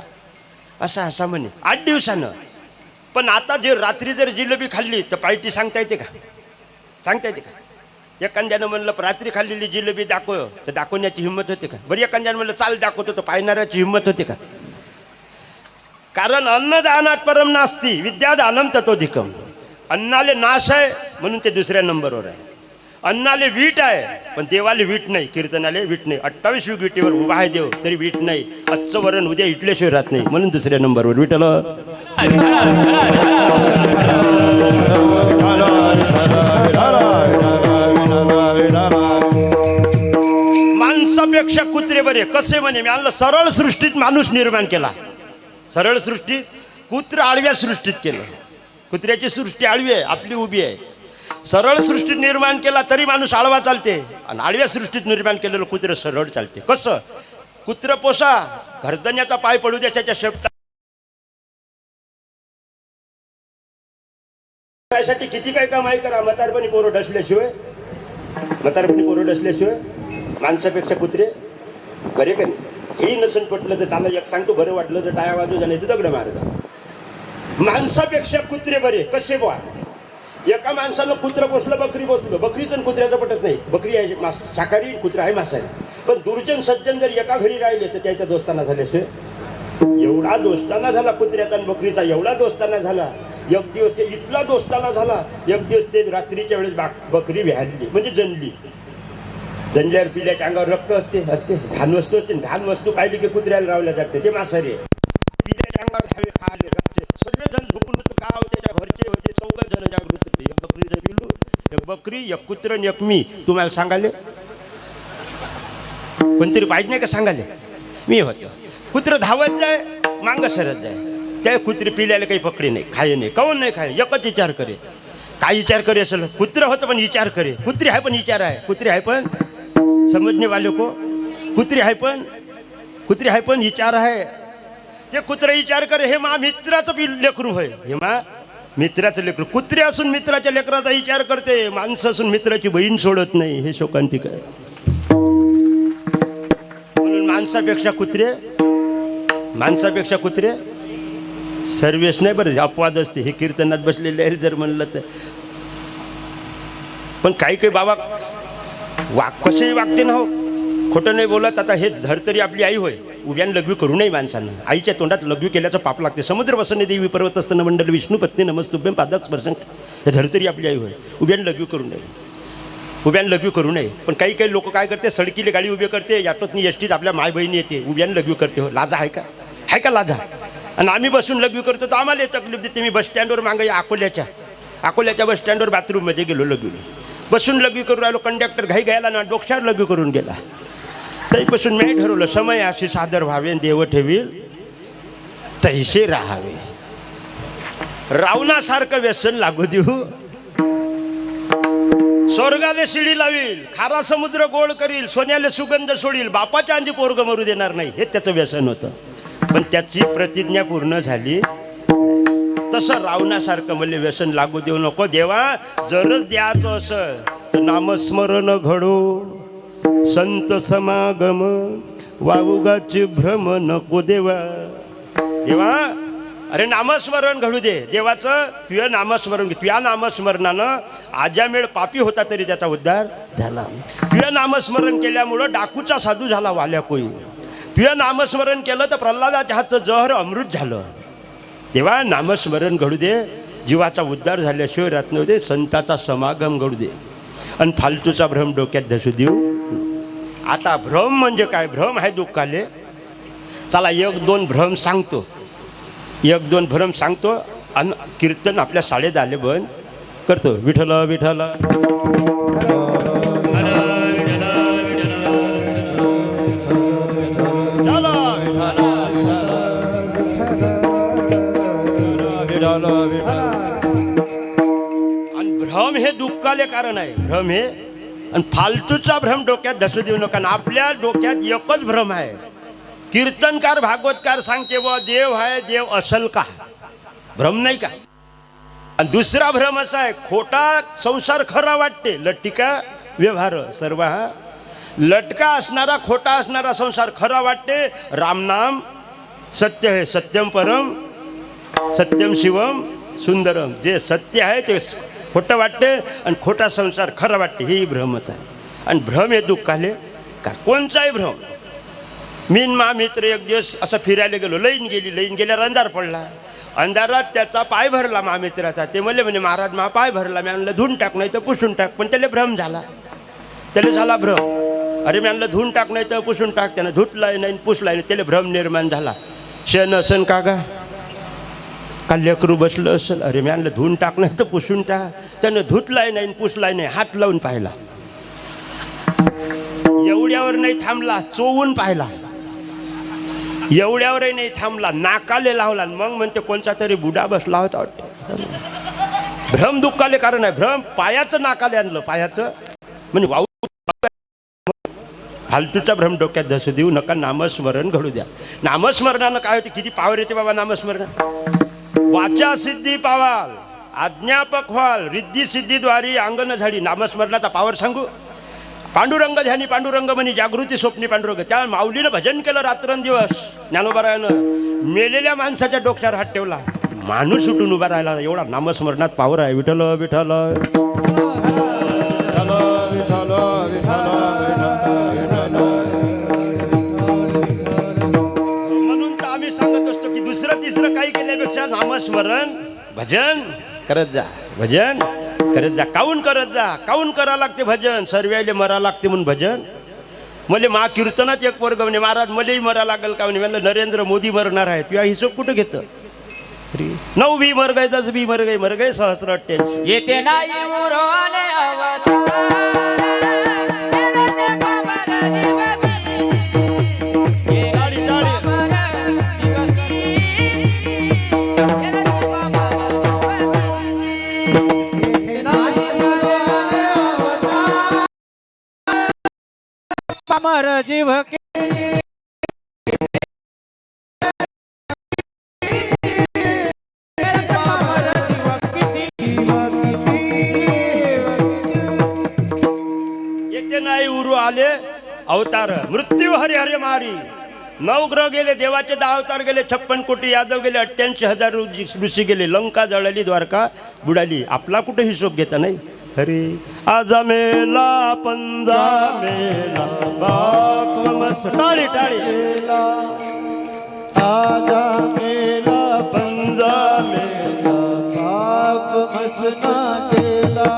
असा म्हणे 8 दिवसानं पण आता जे रात्री जर जिलेबी खाल्ली तर पार्टी सांगता येते का एखाद्यानं म्हणलं रात्री खाल्लेली जिलेबी दाखव तर दाखवण्याची हिंमत होते का बरं एखाद्यानं म्हणलं चाल दाखवतो तर पाहणाऱ्याची हिंमत होते का कारण अन्नदानात परम नास्ती विद्यादानम ततोधिकम अन्नाले नाश आहे म्हणून ते दुसऱ्या नंबरवर आहे अन्नाले वीट आहे पण देवाले वीट नाही कीर्तनाले वीट नाही 28वी विटीवर उभा आहे देव तरी वीट नाही आजचं वरण उद्या इटल्याशिवाय राहत नाही म्हणून दुसऱ्या नंबरवर विठल माणसापेक्षा कुत्रे बरे कसे म्हणे मी आणलं सरळ सृष्टीत माणूस निर्माण केला सरळ सृष्टीत कुत्र आडव्या सृष्टीत केलं कुत्र्याची सृष्टी आडवी आहे आपली उभी आहे सरळ सृष्टीत निर्माण केला तरी माणूस आडवा चालते आणि आडव्या सृष्टीत निर्माण केलेलं कुत्र सरळ चालते कसं कुत्र पोसा घरधन्याचा पाय पडू द्या त्याच्या शेपटासाठी किती काय काम आहे करा म्हातारपणी पोरं डसल्याशिवाय माणसापेक्षा कुत्रे बरे का नाही हेही नसन पटलं तर त्याला एक सांगतो बरं वाटलं तर टाया वाजू नाही तर दगड मारता माणसापेक्षा कुत्रे बरे कसे बा एका माणसानं कुत्र बसलं बकरी बसलं बकरीचं कुत्र्याचं पटत नाही बकरी आहे शाकाहारी कुत्रा आहे मांसाहारी पण दुर्जन सज्जन जर एका घरी राहिले तर त्याच्या दोस्ताना झाल्याशिवाय एवढा दोस्ताना झाला कुत्र्याचा आणि बकरीचा एवढा दोस्ताना झाला एक दिवस ते इथला दोस्ताना झाला एक दिवस ते रात्रीच्या वेळेस बकरी व्याहरली म्हणजे जनली जनल्यावर पिल्याच्या अंगावर रक्त असते घाण वस्तू असते घाण वस्तू पाहिली की कुत्र्याला रावल्या जाते ते मांसाहारी पिल्याच्या अंगावर धावे खाले सर्वजण झोपून होतं गाव त्याच्या घरचे होते 14 जण जागृत होते एक बकरीचं पिल्लू एक बकरी एक कुत्र आणि एक मी तुम्हाला सांगाले कोणतरी पाहिजे नाही का सांगाले मी होतो कुत्र धावत जाय मांग सरत जाय त्या कुत्री पिल्याला काही पकडी नाही खाय नाही काऊन नाही खाय एकच विचार करे काय विचार करे असेल कुत्र होतं पण विचार करे कुत्री आहे पण विचार आहे कुत्री आहे पण समजणे वाले को कुत्री आहे पण विचार आहे ते कुत्रे विचार करे हे मा मित्राचं लेकरू होय हे मा मित्राचं लेकरू कुत्रे असून मित्राच्या लेकराचा विचार करते माणसं असून मित्राची बहीण सोडत नाही हे शोकांतिक आहे म्हणून माणसापेक्षा कुत्रे सर्वेश नाही बरं अपवाद असते हे कीर्तनात बसलेले जर म्हणलं तर पण काही बाबा कसेही वागते ना हो खोटं नाही बोलत आता हेच धरतरी आपली आई होय उभ्यान लघवी करू नये माणसानं आईच्या तोंडात लघवी केल्याचं पाप लागते समुद्र वसने देवी पर्वतस्तन मंडल विष्णू पत्नी नमस्तुभ्यं पादात स्पर्शन हे धरतरी आपली आई होय उभ्यान लघवी करू नये पण काही लोक काय करते सडकीले गाडी उभी करते याटोतनी एसटीत आपल्या माय बहिणी येते उभ्यान लघवी करते हो लाजा आहे का लाजा आणि आम्ही बसून लघवी करतो तर आम्हाला तकलीफ देते मी बसस्टँडवर मागं अकोल्याच्या बसस्टँडवर बाथरूममध्ये गेलो लघवी बसून लघवी करून राहिलो कंडक्टर घाई घ्यायला ना डोक्यावर लघवी करून गेला तरीपासून मी ठरवलं समय अशी सादर व्हावे देव ठेवील तैसे राहावे रावणासारखं व्यसन लागू देऊ स्वर्गाले शिडी लावील खारा समुद्र गोड करील सोन्याले सुगंध सोडील बापाच्या अंजी पोरग मरू देणार नाही हे त्याचं व्यसन होतं पण त्याची प्रतिज्ञा पूर्ण झाली तसं रावणासारखं मला व्यसन लागू देऊ नको देवा जरच द्यायचं असं तर नामस्मरण घडो संत समागम वावुगाचे भ्रम नको देवा अरे नामस्मरण घडू दे देवाचं तुझ्या नामस्मरणानं आजामेळ पापी होता तरी त्याचा उद्धार झाला तुझ्या नामस्मरण केल्यामुळं डाकूचा साधू झाला वाल्या कोई तुझ्या नामस्मरण केलं तर प्रल्हादाच्या हातचं जहर अमृत झालं तेव्हा नामस्मरण घडू दे जीवाचा उद्धार झाल्याशिवाय राहत नव्हते संताचा समागम घडू दे आणि फालतूचा भ्रम डोक्यात धसू देऊ आता भ्रम म्हणजे काय भ्रम आहे दुःखाले चला 1-2 भ्रम सांगतो एक दोन भ्रम सांगतो आणि कीर्तन आपल्या शाळेत आले बंद करतो. विठ्ठल विठ्ठल आणि भ्रम हे दुःखाले कारण आहे. भ्रम हे आणि फालतूचा भ्रम डोक्यात धसू देऊ नका. आपल्या डोक्यात एकच भ्रम आहे. कीर्तनकार भागवतकार सांगते व देव आहे, देव असल का? भ्रम नाही का? आणि दुसरा भ्रम असा आहे, खोटा संसार खरा वाटते, लट्टिका व्यवहार सर्व. हा लटका असणारा खोटा असणारा संसार खरा वाटते. रामनाम सत्य आहे, सत्यम परम सत्यम शिवम सुंदरम. जे सत्य आहे ते खोटं वाटते आणि खोटा संसार खरा वाटते. ही भ्रमच आहे. आणि भ्रम हे दुःखाले का? कोणचाही भ्रम. मी मा मित्र एक दिवस असं फिरायला गेलो. लाईन गेल्यावर अंधार पडला. अंधारात त्याचा पाय भरला मा मित्राचा. ते म्हणे महाराज मा पाय भरला. मी आणलं धुवून टाक नाही तर पुसून टाक. पण त्याला भ्रम झाला. त्याला झाला भ्रम. अरे मी आणलं धुवून टाक नाही तर पुसून टाक. त्यानं धुतलाय नाही पुसलाय नाही. त्याला भ्रम निर्माण झाला. शेण असन का गा? का लेकरू बसलं असेल. अरे मी आणलं धुवून टाक नाही तर पुसून टाक. त्यानं धुतलाय नाही पुसलाय नाही. हात लावून पाहिला. एवढ्यावर नाही थांबला, चोवून पाहिला. एवढ्यावरही नाही थांबला, नाकाले लावला. मग म्हणते कोणता तरी बुडा बसला होता वाटतं. भ्रम दुःखाले कारण आहे. भ्रम पायाचं नाकाले आणलं. पायाचं म्हणजे वाऊ. फालतूचा भ्रम डोक्यात धसू देऊ नका. नामस्मरण घडू द्या. नामस्मरणानं काय होते? किती पावर येते बाबा नामस्मरण. वाचा सिद्धी पावाल, आज्ञापक व्हाल, रिद्धी सिद्धीद्वारी अंगण झाडी. नामस्मरणाचा पावर सांगू. पांडुरंग ध्यानी पांडुरंग म्हणी जागृती स्वप्नी पांडुरंग. त्या माऊलीनं भजन केलं रात्रंदिवस. ज्ञानोबारायानं मेलेल्या माणसाच्या डोक्यावर हात ठेवला. माणूस उठून उभा राहिला. एवढा नामस्मरणात पावर आहे. विठ्ठल विठ्ठल म्हणून तर आम्ही सांगत असतो की दुसरं तिसरं काही केल्यापेक्षा नामस्मरण भजन करत जा. भजन करत जा. काऊन करत जा? काऊन करा लागते भजन? सर्वायले मरा लागते म्हणून भजन. मले मा कीर्तनात एक वर्ग म्हणे महाराज मलाही मरा लागेल का म्हणे. म्हणलं नरेंद्र मोदी मरणार आहे. तुझा हिशोब कुठं घेतं? 9 बी मर गए, 10 बी मर गए सहस्र येते नाही उरवले अवतार. अमर जीव के येते नाही उरू आले अवतार. मृत्यू हरे हरे मारी. 9 ग्रह गेले. देवाचे 10 अवतार गेले. 56 कोटी यादव गेले. 88,000 ऋषी गेले. लंका जळाली, द्वारका बुडाली. आपला कुठे हिशोब घेता नाही. हरे आजा मेला पंजा मेला बाप मस. टाळी टाळी. आजा मेला पंजा मेला बाप मसना केला.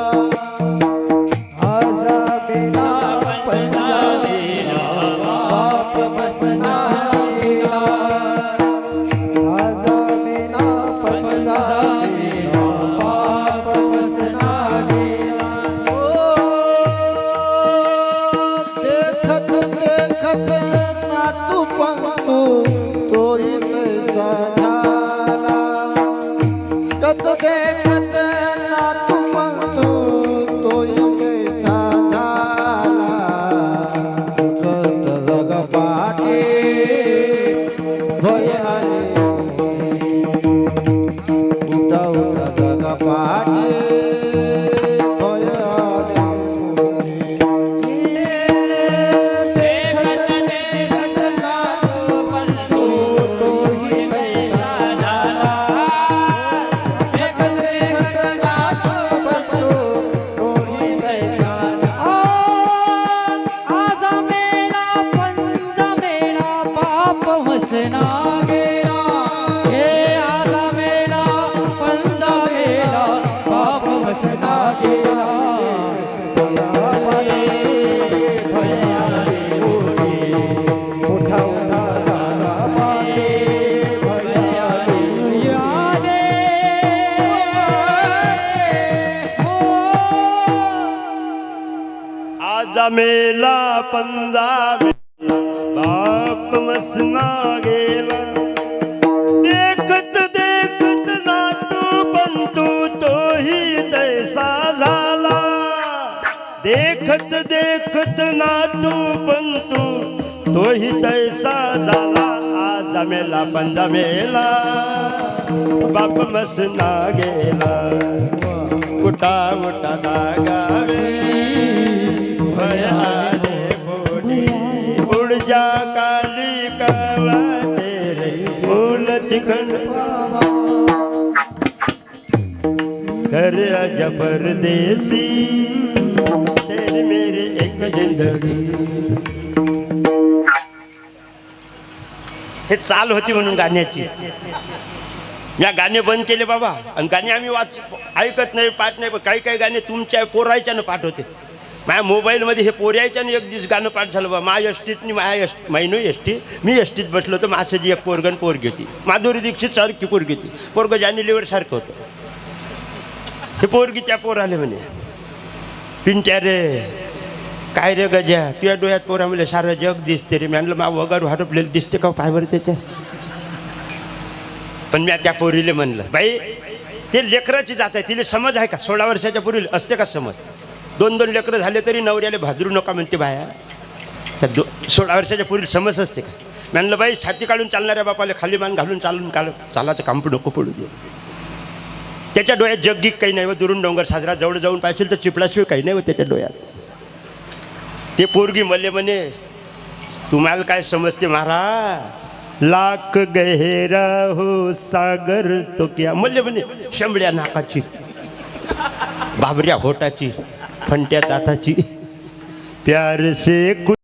आजा मेला पंजा मेला बाप मसना केला. आजा मेला पंजा मेला बाप मसना केला. देखत देखत नातू पंतू तोही कैसा झाला. कत देखत नातू पंतू तोही कैसा झाला. उठत जग पाठी भय आले. उठा उठा जग पाठी भय आले. आजा मेला पंजा मेला बाप मसना गेला. मेला पंजा मेला बाप मसना गेला देखत देखत नातू पंतू तोही तैसा झाला देखत देखत नातू पंतू तोही तैसा झाला आज मेला पंजा मेला बाप मसना गेला कुटा उटा दागावे भयाने बोडी उडजा काली कावा तेरे फूल तिखंड घर आजा परदेसी तेरे मेरे एक जिंदगी. हे चाल होती म्हणून गाण्याची. या गाणे बंद केले बाबा आणि गाणे आम्ही ऐकत नाही पाठ नाही. काही काही गाणे तुमच्या पोरायच्यानं पाठ होते. माझ्या मोबाईलमध्ये हे पोरायच्यानं एक दिवस गाणं पाठ झालं बाबा. माझ्या एसटीतनी महिनो एसटी मी एसटीत बसलो तर माझी एक पोरगण पोरगी होती. माधुरी दीक्षित सारखी पोरगी होती. पोरगं जॉनी लिव्हर सारखं होतं. हे पोरगी त्या पोराले म्हणे पिंट्या रे काय रे गजा तुझ्या डोळ्यात पोरा म्हणजे सारं जग दिसते रे. मी आणलं मा वगार हरपलेलं दिसते का काय बरं त्याच्या. पण मी त्या पोरीले म्हणलं बाई ते लेकराची जात आहे तिला समज आहे का. 16 वर्षाच्या पोरीला असते का समज. 2 लेकरं झाले तरी नवऱ्याला भादरू नका म्हणते बाया. तर 16 वर्षाच्या पोरीला समज असते का. मी म्हणलं बाई छाती काढून चालणाऱ्या बापाला खाली मान घालून चालायचं काम नको पडू दे. त्याच्या डोळ्यात जगगीक काही नाही व दुरून डोंगर साजरा जवळ जाऊन पाहिजे तर चिपळाशिवाय काही नाही व त्याच्या डोळ्यात. ते पोरगी मले म्हणे तुम्हाला काय समजते महाराज लाख गहेरा हो सागर तो क्या. मले म्हणे शंभड्या नाकाची बाबऱ्या होटाची फंट्या दाताची प्यार से